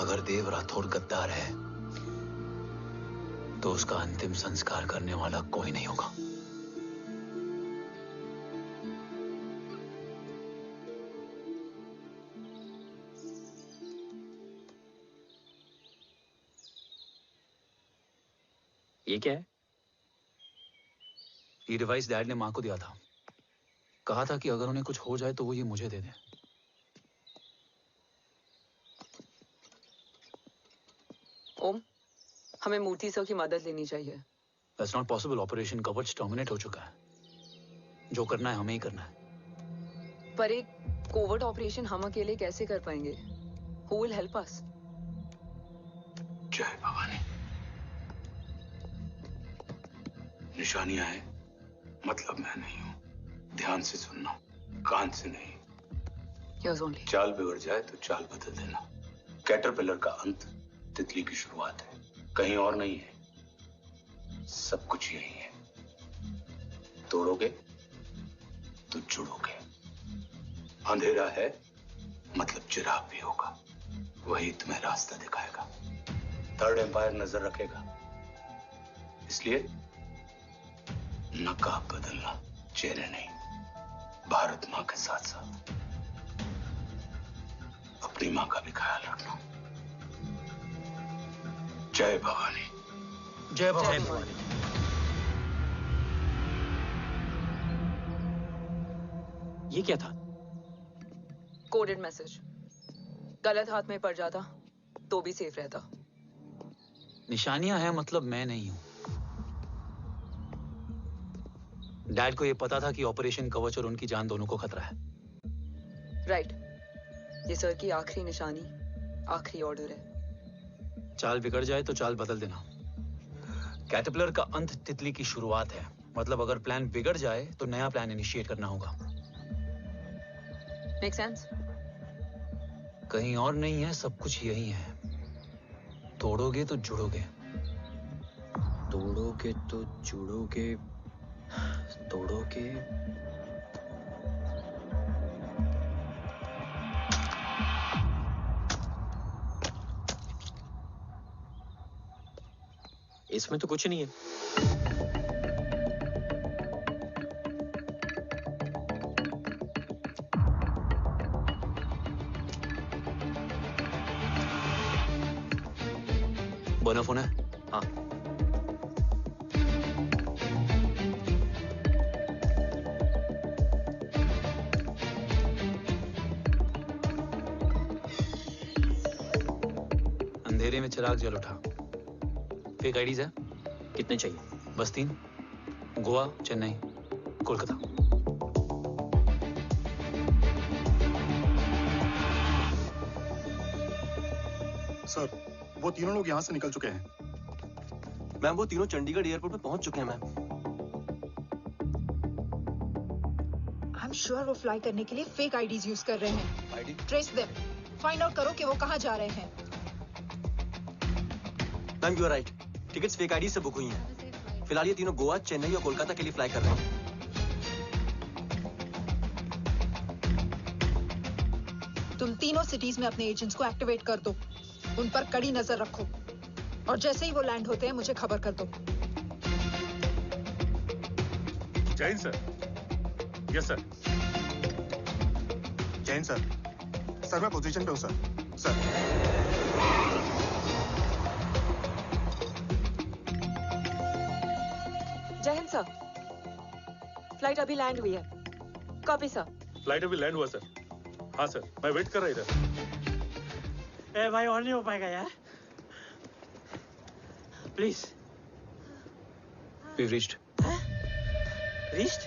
अगर देव राठौर गद्दार है तो उसका अंतिम संस्कार करने वाला कोई नहीं होगा। ये क्या है? ये डिवाइस डैड ने मां को दिया था। कहा था कि अगर उन्हें कुछ हो जाए तो वो ये मुझे दे दें। ओम, हमें मूर्ति सर की मदद लेनी चाहिए। That's not possible. ऑपरेशन कवच टर्मिनेट हो चुका है। जो करना है हमें ही करना है। पर एक कोवर्ट ऑपरेशन हम अकेले कैसे कर पाएंगे? Who will help us? जय भवानी। निशानियां हैं, मतलब मैं नहीं हूं। ध्यान से सुनना, कान से नहीं। Yours only. चाल बिगड़ जाए तो चाल बदल देना। कैटरपिलर का अंत तितली की शुरुआत है, कहीं और नहीं है। सब कुछ यही है। तोड़ोगे तो जुड़ोगे। अंधेरा है मतलब चिराग भी होगा, वही तुम्हें रास्ता दिखाएगा। थर्ड एम्पायर नजर रखेगा, इसलिए नकाब बदलना, चेहरे नहीं। भारत मां के साथ साथ अपनी मां का भी ख्याल रखना। जय भवानी। जय भवानी। ये क्या था? Coded message. गलत हाथ में पड़ जाता तो भी सेफ रहता। निशानियां हैं मतलब मैं नहीं हूं। डैड को ये पता था कि ऑपरेशन कवच और उनकी जान दोनों को खतरा है। राइट। ये सर की आखिरी निशानी, आखिरी ऑर्डर है। चाल बिगड़ जाए तो चाल बदल देना। कैटरपिलर का अंत तितली की शुरुआत है, मतलब अगर प्लान बिगड़ जाए तो नया प्लान इनिशिएट करना होगा। Make sense? कहीं और नहीं है, सब कुछ यही है। तोड़ोगे तो जुड़ोगे। तोड़ोगे तो जुड़ोगे। तोड़ोगे। इसमें तो कुछ नहीं है। बोना फोन है? हाँ। अंधेरे में चिराग जल उठा। फेक आईडीज है? कितने चाहिए? बस 3। गोवा, चेन्नई, कोलकाता। सर, वो तीनों लोग यहाँ से निकल चुके हैं। मैम, वो तीनों चंडीगढ़ एयरपोर्ट पे पहुंच चुके हैं मैम। आई एम श्योर वो फ्लाई करने के लिए फेक आईडीज यूज कर रहे हैं। ID? Trace them, find out करो कि वो कहाँ जा रहे हैं। Ma'am you are right, tickets fake ID से बुक हुई हैं। फिलहाल ये तीनों गोवा, चेन्नई और कोलकाता के लिए फ्लाई कर रहे हैं। तुम तीनों सिटीज में अपने एजेंट्स को एक्टिवेट कर दो, उन पर कड़ी नजर रखो और जैसे ही वो लैंड होते हैं मुझे खबर कर दो। Jain sir. Yes sir. Jain sir. Sir मैं पोजीशन पे हूँ सर। सर जय हिंद सर। फ्लाइट अभी लैंड हुई है। Copy sir. फ्लाइट अभी लैंड हुआ सर। हाँ सर, मैं वेट कर रहा इधर। ए भाई और नहीं हो पाएगा यार, प्लीज। We've reached. Reached?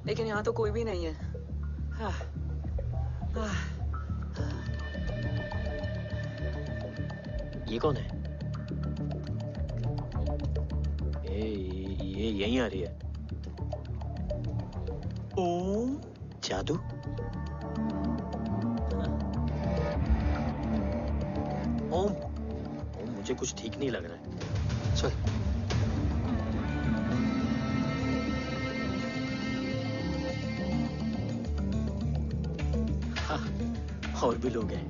लेकिन यहाँ तो कोई भी नहीं है। ये कौन है? ये यहीं आ रही है। ओम जादू। ओम मुझे कुछ ठीक नहीं लग रहा है। चल। हाँ, और भी लोग हैं।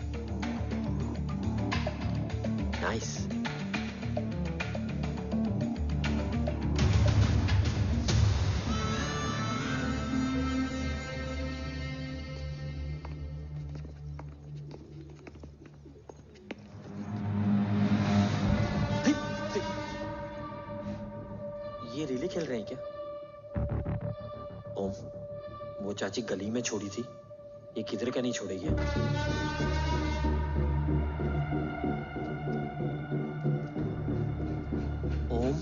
नाइस। ये रिले खेल रहे हैं क्या? ओम, वो चाची गली में छोड़ी थी, ये किधर का नहीं छोड़ेगी। ओम,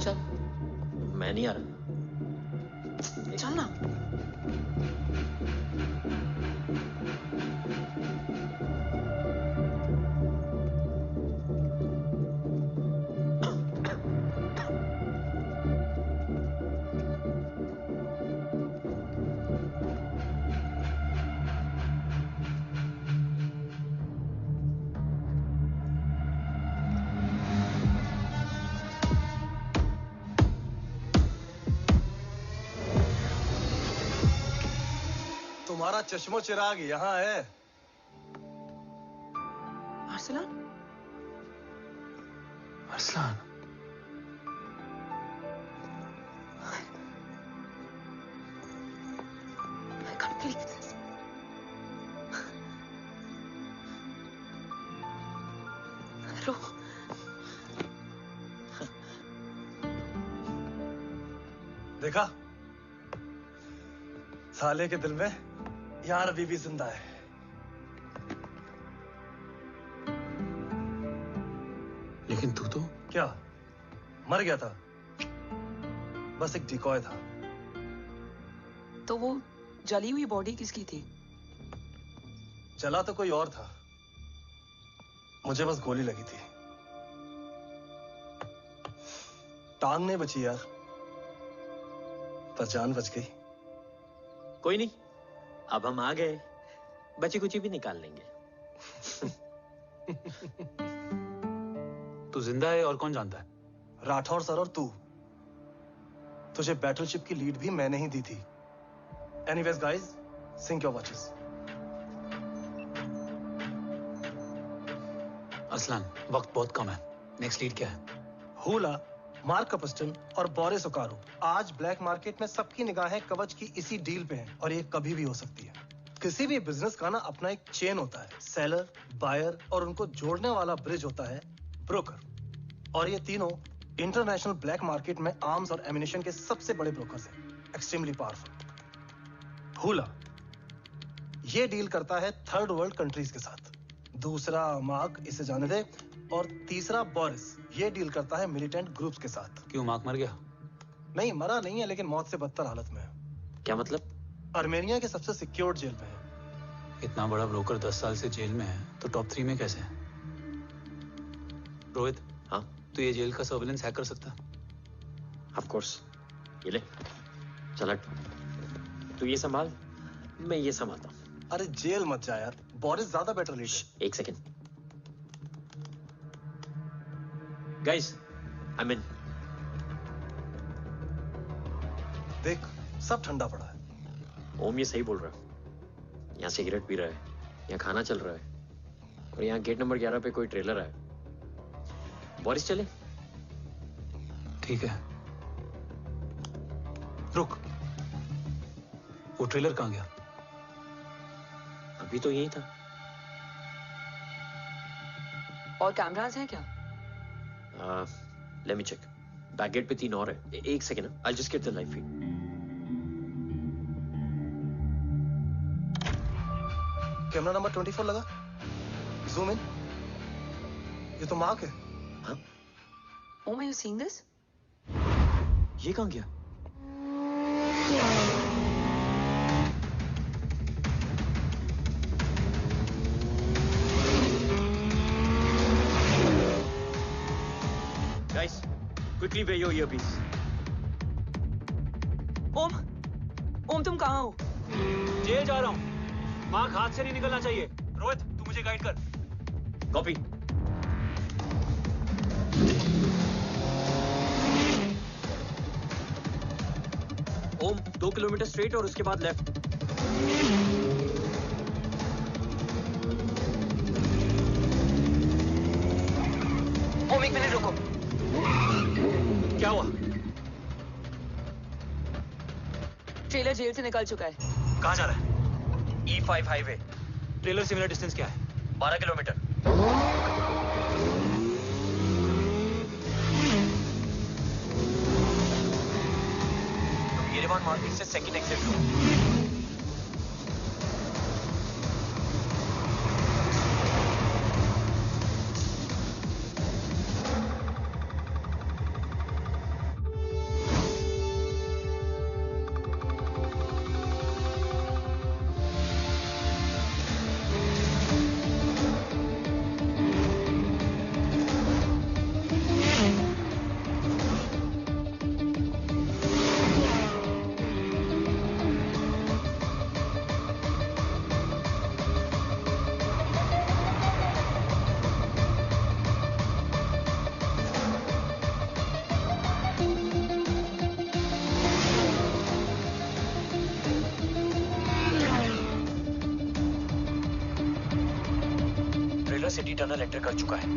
चल। मैं नहीं आ रहा। चल ना। तुम्हारा चश्मो चिराग यहाँ है। Arsalan? Arsalan? I can't believe this. रो। देखा? साले के दिल में यार अभी भी जिंदा है। लेकिन तू तो क्या मर गया था? बस एक डिकॉय था। तो वो जली हुई बॉडी किसकी थी? जला तो कोई और था, मुझे बस गोली लगी थी। टांग नहीं बची यार, पर जान बच गई। कोई नहीं, अब हम आ गए, बची कुची भी निकाल लेंगे। तू जिंदा है और कौन जानता है? राठौर सर और तू। तुझे बैटलशिप की लीड भी मैंने ही दी थी। Anyways guys, sync your watches. Arsalan, वक्त बहुत कम है। नेक्स्ट लीड क्या है? हुला, मार्क कपस्टन और बोरिस ओकारो आज ब्लैक मार्केट में सबकी निगाहें कवच की इसी डील पे हैं और ये कभी भी हो सकती है। किसी भी बिजनेस का ना अपना एक चेन होता है, सेलर, बायर और उनको जोड़ने वाला ब्रिज होता है ब्रोकर। और ये तीनों इंटरनेशनल ब्लैक मार्केट में आर्म्स और एमिनेशन के सबसे बड़े ब्रोकर्स हैं, एक्सट्रीमली पावरफुल। हुला ये डील करता है थर्ड वर्ल्ड कंट्रीज के साथ, दूसरा मार्क, इसे जाने दे, और तीसरा बोरिस ये डील करता है मिलिटेंट ग्रुप्स के साथ। क्यों, मार्क मर गया? नहीं, मरा नहीं है, लेकिन मौत से बदतर हालत में है। क्या मतलब? आर्मेनिया के सबसे सिक्योर्ड जेल में है। इतना बड़ा ब्रोकर 10 साल से जेल में है, तो टॉप 3 में कैसे है? रोहित, हाँ तो ये जेल का सर्विलेंस हैक कर सकता? Of course. ये ले, चल हट। तू ये संभाल, मैं ये संभालता हूँ। अरे जेल मत जा यार, बोरिस ज्यादा बेटर लीडर। एक सेकेंड। Guys, I mean. देख, सब ठंडा पड़ा है। ओम ये सही बोल रहा है। यहाँ सिगरेट पी रहा है, यहाँ खाना चल रहा है, और यहाँ गेट नंबर 11 पे कोई ट्रेलर है। बोरिस चले? ठीक है। रुक, वो ट्रेलर कहाँ गया? अभी तो यही था। और कैमरास हैं क्या? Let me check. Back gate पे 3 और है। एक second, I just get the live feed. Camera number 24 लगा। Zoom in. ये तो मार्क है। हाँ? Om, are you seeing this? ये कहाँ गया? Guys, quickly wear your earpiece. ओम तुम कहाँ हो? जेल जा रहा हूँ। मार्क हाथ से नहीं निकलना चाहिए। रोहित, तू मुझे गाइड कर। कॉपी। ओम 2 किलोमीटर स्ट्रेट और उसके बाद लेफ्ट। ओम 1 मिनट रुको। क्या हुआ? ट्रेलर जेल से निकल चुका है। कहाँ जा रहा है? E5 highway. ट्रेलर से मेरा डिस्टेंस क्या है? 12 किलोमीटर। येरेवान मार्केट से सेकंड एग्जिट लो। सिटी टनल एंटर कर चुका है।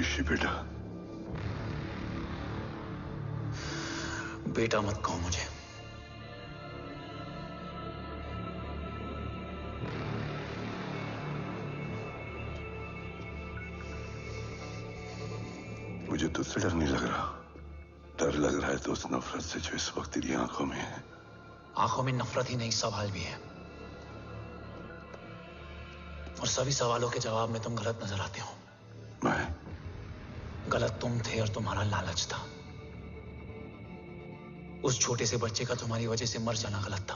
ऋषि बेटा, बेटा मत कहो मुझे। मुझे तुझसे डर नहीं लग रहा, डर लग रहा है तो उस नफरत से जो इस वक्त तेरी आंखों में है। आंखों में नफरत ही नहीं, सवाल भी है, और सभी सवालों के जवाब में तुम गलत नजर आते हो। मैं गलत तुम थे और तुम्हारा लालच था। उस छोटे से बच्चे का तुम्हारी वजह से मर जाना गलत था।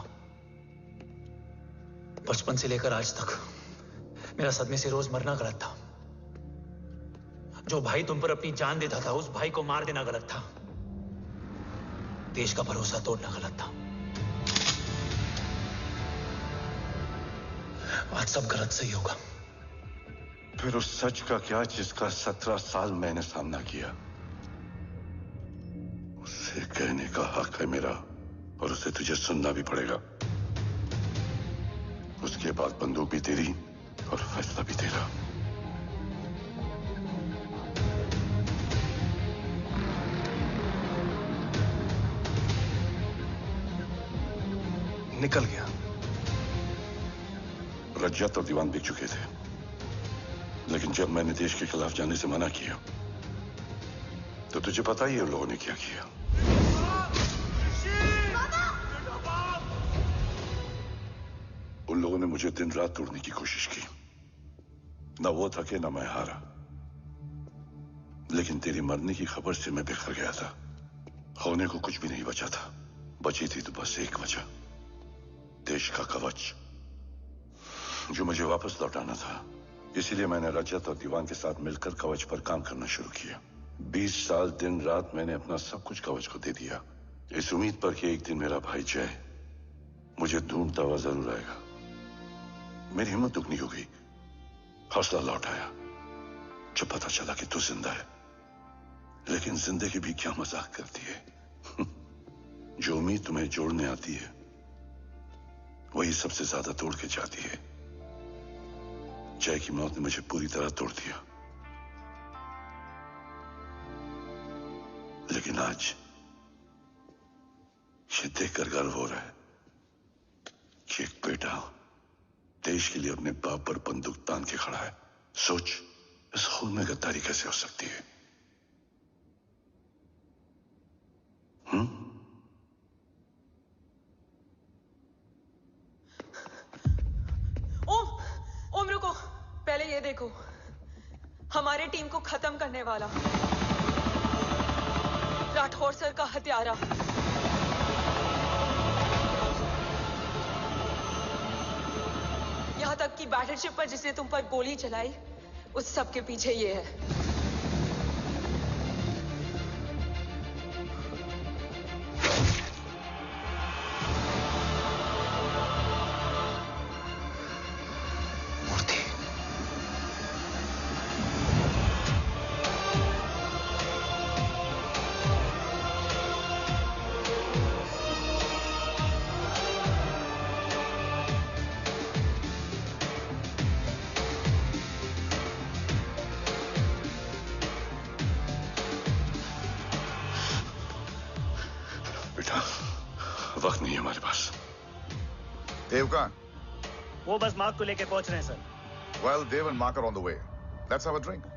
बचपन से लेकर आज तक मेरा सदमे से रोज मरना गलत था। जो भाई तुम पर अपनी जान देता था, उस भाई को मार देना गलत था। देश का भरोसा तोड़ना गलत था। आज सब गलत सही होगा। फिर उस सच का क्या जिसका 17 साल मैंने सामना किया? उसे कहने का हक है मेरा, और उसे तुझे सुनना भी पड़ेगा। उसके बाद बंदूक भी तेरी और फैसला भी तेरा। निकल गया। रज्जत और दीवान बिक चुके थे, लेकिन जब मैंने देश के खिलाफ जाने से मना किया तो तुझे पता ही है उन लोगों ने क्या किया। उन लोगों ने मुझे दिन रात तोड़ने की कोशिश की। ना वो थके ना मैं हारा, लेकिन तेरी मरने की खबर से मैं बिखर गया था। होने को कुछ भी नहीं बचा था। बची थी तो बस एक वजह, देश का कवच, जो मुझे वापस लौटाना था। इसीलिए मैंने रजत और दीवान के साथ मिलकर कवच पर काम करना शुरू किया। 20 साल दिन रात मैंने अपना सब कुछ कवच को दे दिया, इस उम्मीद पर कि एक दिन मेरा भाई जय मुझे ढूंढता हुआ जरूर आएगा। मेरी हिम्मत दुगनी हो गई, हौसला लौट आया जब पता चला कि तू जिंदा है। लेकिन जिंदगी भी क्या मजाक करती है। जो उम्मीद तुम्हें जोड़ने आती है वही सबसे ज्यादा तोड़ के जाती है। जय की मौत ने मुझे पूरी तरह तोड़ दिया, लेकिन आज ये देखकर गर्व हो रहा है कि एक बेटा देश के लिए अपने बाप पर बंदूक तान के खड़ा है। सोच, इस खून में गद्दारी कैसे हो सकती है? ओम रुको, पहले ये देखो, हमारे टीम को खत्म करने वाला राठौर सर का हत्यारा। यहां तक कि बैटलशिप पर जिसने तुम पर गोली चलाई, उस सब के पीछे ये है। वक्त नहीं है हमारे पास। देव कहाँ? वो बस मार्क को लेके पहुंच रहे हैं sir. Well, Dev and Mark are on the way. Let's have a drink.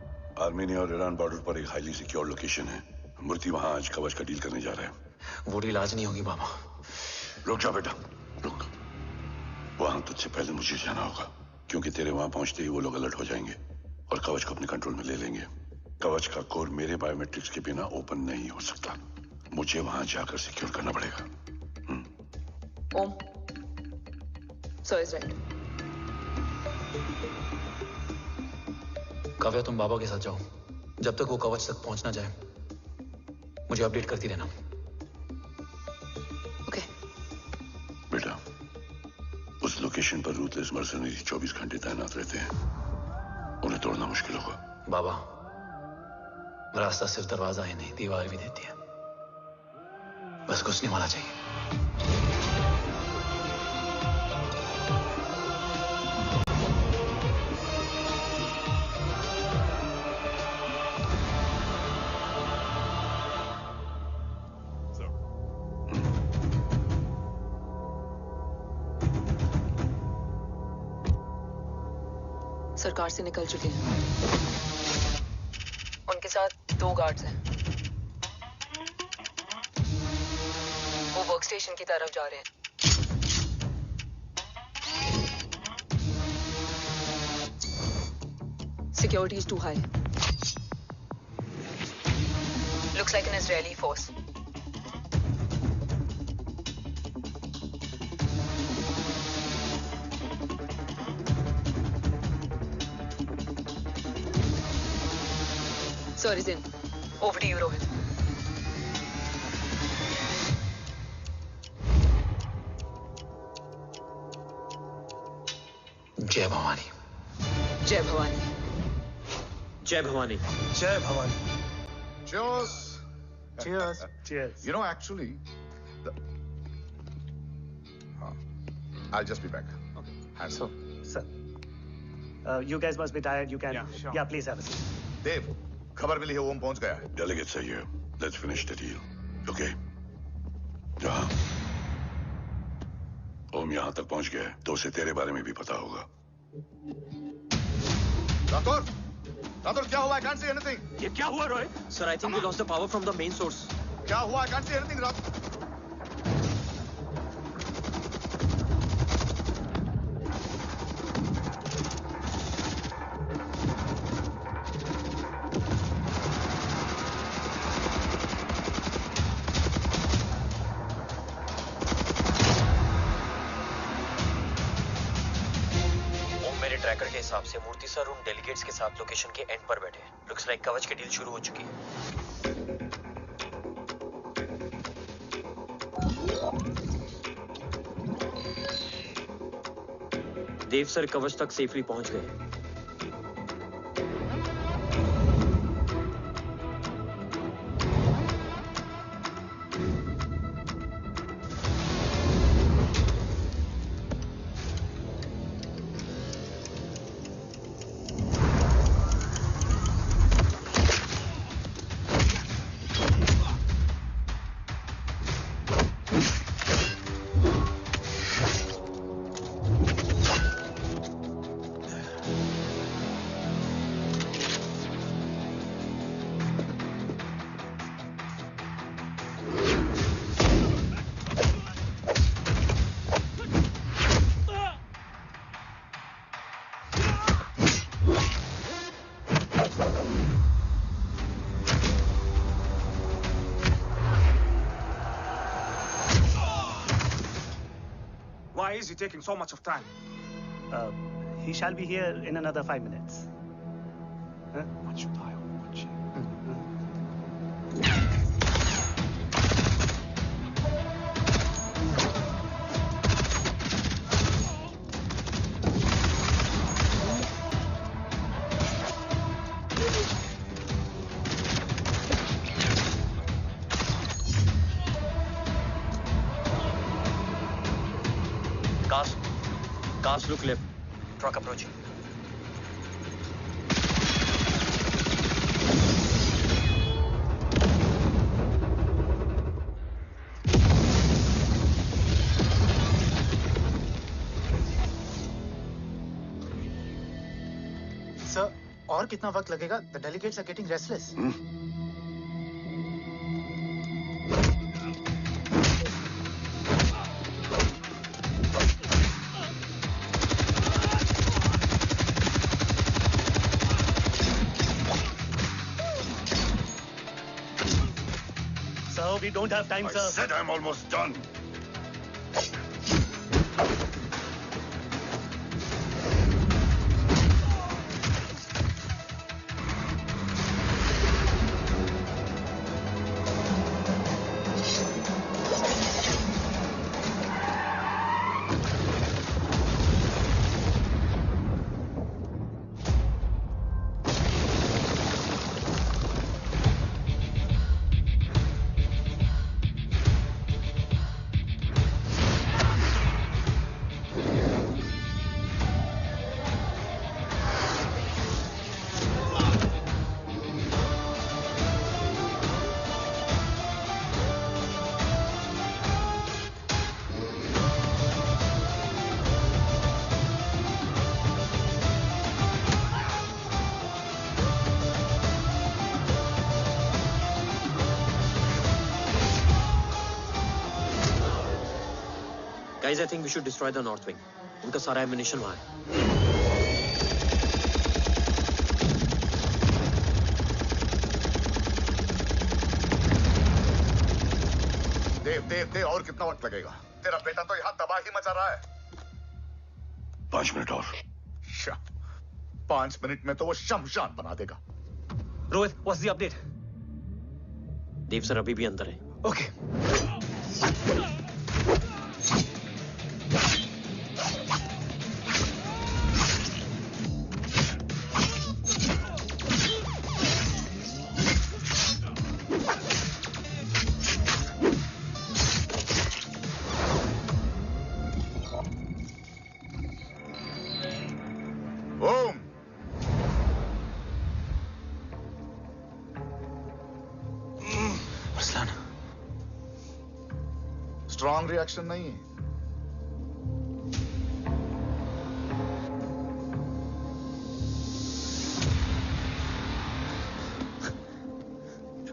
Armenia और ईरान बॉर्डर पर एक हाईली सिक्योर लोकेशन है। मूर्ति वहां आज कवच का डील करने जा रहे हैं। वो डील आज नहीं होगी बाबा। रुक जा बेटा, रुक। वहां तुझसे पहले मुझे जाना होगा, क्योंकि तेरे वहां पहुंचते ही वो लोग अलर्ट हो जाएंगे और कवच को अपने कंट्रोल में ले लेंगे। कवच का कोड मेरे बायोमेट्रिक्स के बिना ओपन नहीं हो सकता। मुझे वहां जाकर सिक्योर करना पड़ेगा। ओम, सर इज राइट। काव्या, तुम बाबा के साथ जाओ। जब तक वो कवच तक पहुंच ना जाए मुझे अपडेट करती रहना। ओके। बेटा, उस लोकेशन पर रूथलेस मर्सनरी 24 घंटे तैनात रहते हैं। उन्हें तोड़ना मुश्किल होगा। बाबा, रास्ता सिर्फ दरवाजा ही नहीं, दीवार भी देती है। बस घुसने वाला चाहिए। सरकार से निकल चुके हैं। उनके साथ 2 गार्ड्स हैं। वो वर्क स्टेशन की तरफ जा रहे हैं। Security is too high. Looks like an Israeli force. Sir is in. Over to you, Rohit. जय भवानी। जय भवानी। जय भवानी। जय Bhavani. Cheers. Cheers. Cheers. You know, actually, I'll just be back. Okay. So, sir, you guys must be tired. You can, yeah, please have a seat. Dave, खबर मिली है ओम पहुंच गया है। Delegate सही है। Let's finish the deal. Okay? जहाँ ओम यहाँ तक पहुंच गया है, तो उसे तेरे बारे में भी पता होगा। राठौर, क्या हुआ? I can't see anything. ये क्या हुआ Rohit? Sir, I think we lost the power from the main source. क्या हुआ? I can't see anything, Rathore. Tracker के हिसाब से मूर्ति सर उन डेलीगेट्स के साथ लोकेशन के एंड पर बैठे हैं। लुक्स लाइक कवच की डील शुरू हो चुकी है। देव सर कवच तक सेफली पहुंच गए। Why is he taking so much of time? He shall be here in another 5 minutes. Huh? What should I watch? Cars look left. Truck approaching. Sir, और कितना वक्त लगेगा? The delegates are getting restless. We don't have time, sir. I said I'm almost done. Guys, I think we should destroy the north wing. उनका सारा ammunition वहाँ है. देव और कितना वक्त लगेगा? तेरा बेटा तो यहाँ तबाही मचा रहा है. 5 मिनट और. 5 मिनट में तो वो शमशान बना देगा. Rohit, what's the update? Dev sir अभी भी अंदर है. Okay. स्ट्रॉन्ग रिएक्शन नहीं.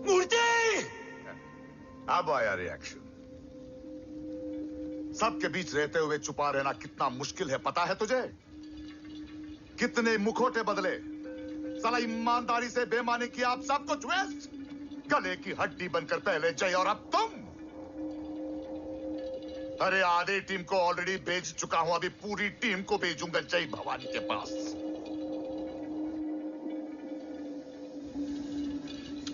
मूर्ति! अब आया रिएक्शन. सबके बीच रहते हुए छुपा रहना कितना मुश्किल है पता है तुझे? कितने मुखौटे बदले. साला ईमानदारी से बेईमानी किया, आप सब कुछ वेस्ट. गले की हड्डी बनकर पहले जय और अब तुम. अरे आधे टीम को ऑलरेडी भेज चुका हूं, अभी पूरी टीम को भेजूंगा जय भवानी के पास.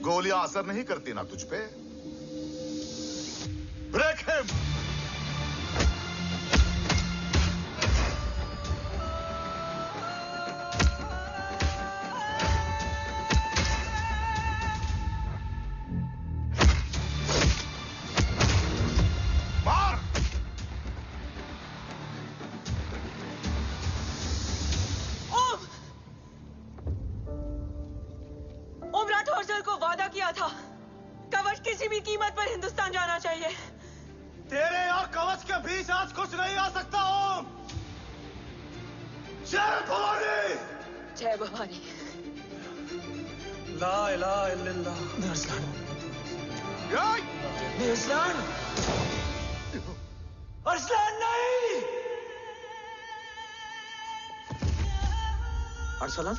गोलियां असर नहीं करती ना तुझ पे. Break him. तेरे और कवच के बीच आज कुछ नहीं आ सकता. ओम, जय भवानी. जय भवानी. ला इलाहा इल्लल्लाह. अरसलान. अरसलान. अरसलान नहीं. Arsalan.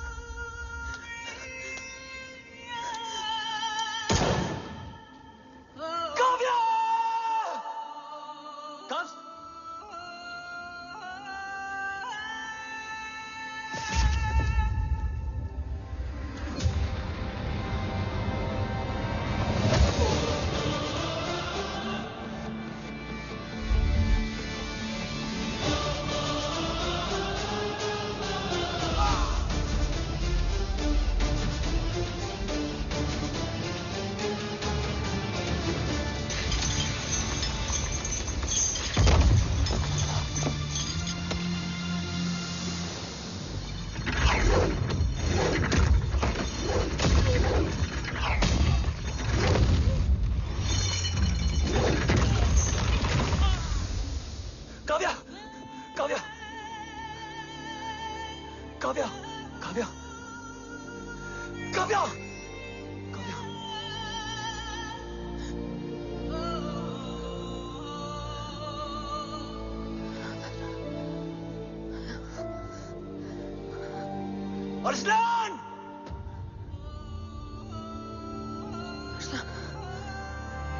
Arsalan!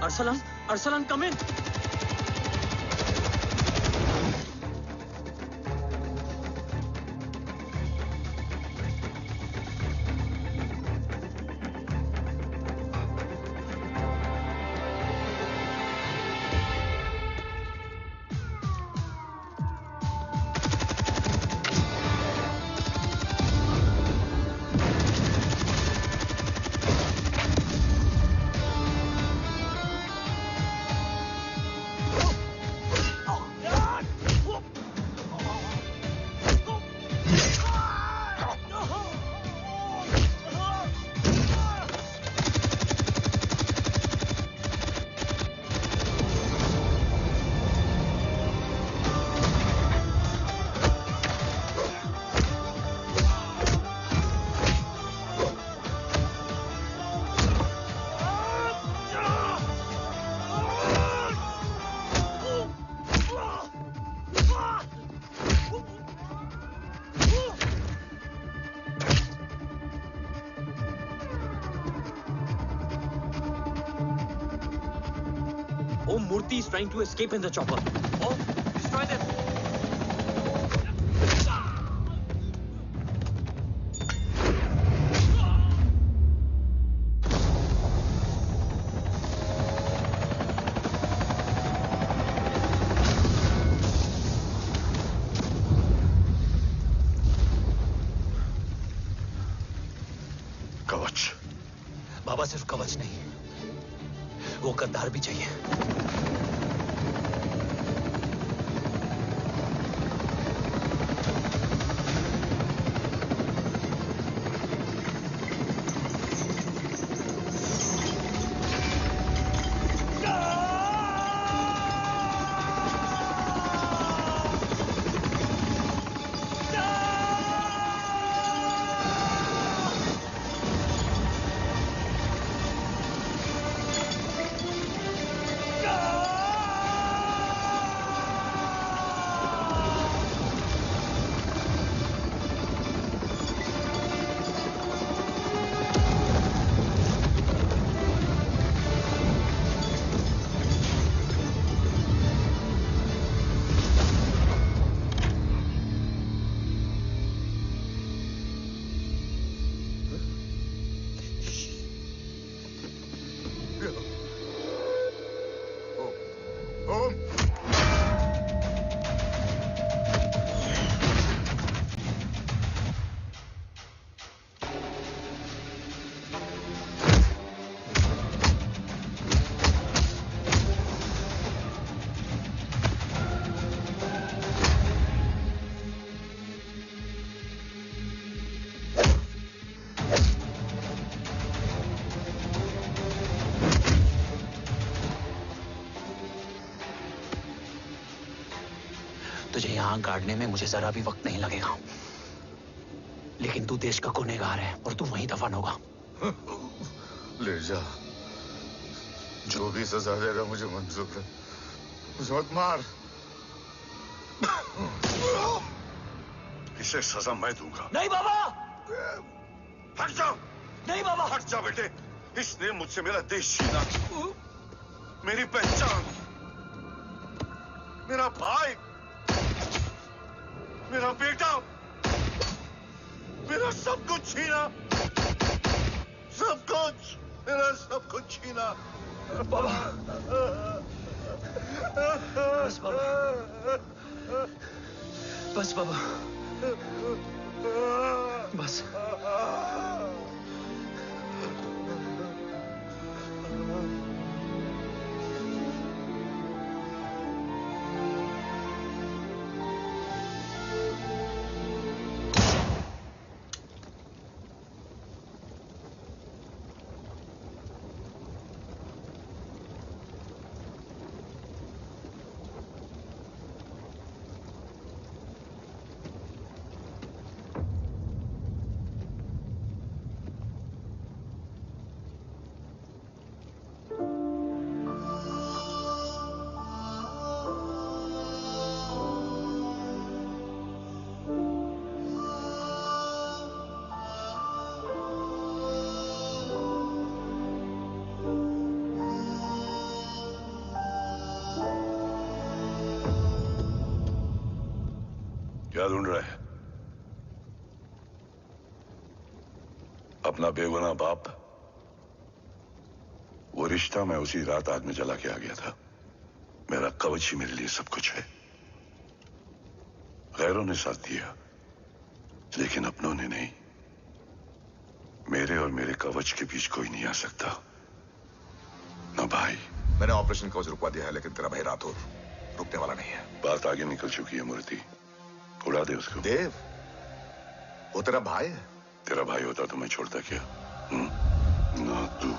Arsalan, Arsalan, come in. Murthy is trying to escape in the chopper. Oh, destroy them. बाबा सिर्फ कवच नहीं, वो गद्दार भी चाहिए। तुझे यहां गाड़ने में मुझे जरा भी वक्त नहीं लगेगा, लेकिन तू देश का गुनहगार है और तू वहीं दफन होगा। ले जा, जो भी सजा देगा मुझे मंजूर है, मुझे मत मार। इसे सजा मैं दूंगा। नहीं बाबा, हट जाओ। नहीं बाबा, हट जा बेटे। इसने मुझसे मेरा देश छीना, मेरी पहचान, मेरा भाई, मेरा बेटा, मेरा सब कुछ छीना, सब कुछ, मेरा सब कुछ छीना। बाबा, बस बाबा, बस बाबा, बस। क्या ढूंढ रहा है? अपना बेगुनाह बाप। वो रिश्ता मैं उसी रात आग में जला के आ गया था। मेरा कवच ही मेरे लिए सब कुछ है। गैरों ने साथ दिया, लेकिन अपनों ने नहीं। मेरे और मेरे कवच के बीच कोई नहीं आ सकता, ना भाई। मैंने ऑपरेशन कवच रुकवा दिया है, लेकिन तेरा भाई राठौर रुकने वाला नहीं है। बात आगे निकल चुकी है मूर्ति, उड़ा दे उसको। देव, वो तेरा भाई है। तेरा भाई होता तो मैं छोड़ता क्या? ना तू।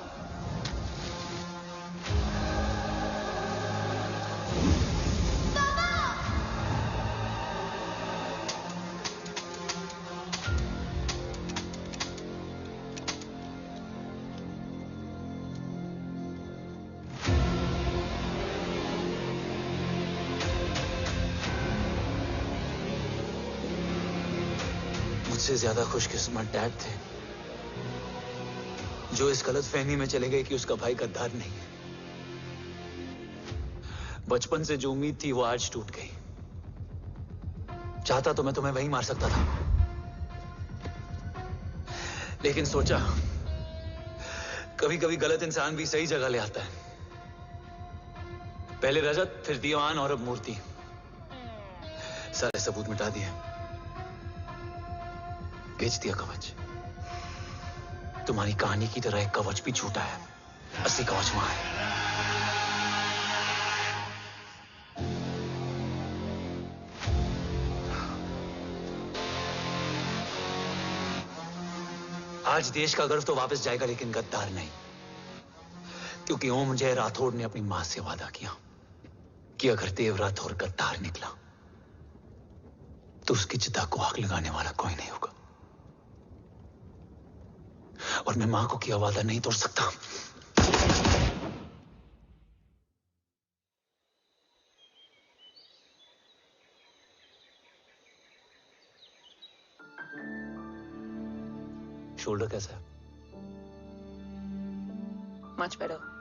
मुझसे ज्यादा खुशकिस्मत डैड थे, जो इस गलतफहमी में चले गए कि उसका भाई गद्दार नहीं है। बचपन से जो उम्मीद थी वो आज टूट गई। चाहता तो मैं तुम्हें वहीं मार सकता था, लेकिन सोचा कभी कभी गलत इंसान भी सही जगह ले आता है। पहले रजत, फिर दीवान और अब मूर्ति। सारे सबूत मिटा दिए, बेच दिया कवच। तुम्हारी कहानी की तरह एक कवच भी छूटा है, असली कवच वहां है। आज देश का गर्व तो वापस जाएगा, लेकिन गद्दार नहीं, क्योंकि ओम जय राठौड़ ने अपनी मां से वादा किया कि अगर देव राठौड़ गद्दार निकला तो उसकी चिता को आग लगाने वाला कोई नहीं होगा। और मैं मां को किया वादा नहीं तोड़ सकता। शोल्डर कैसा है? Much better.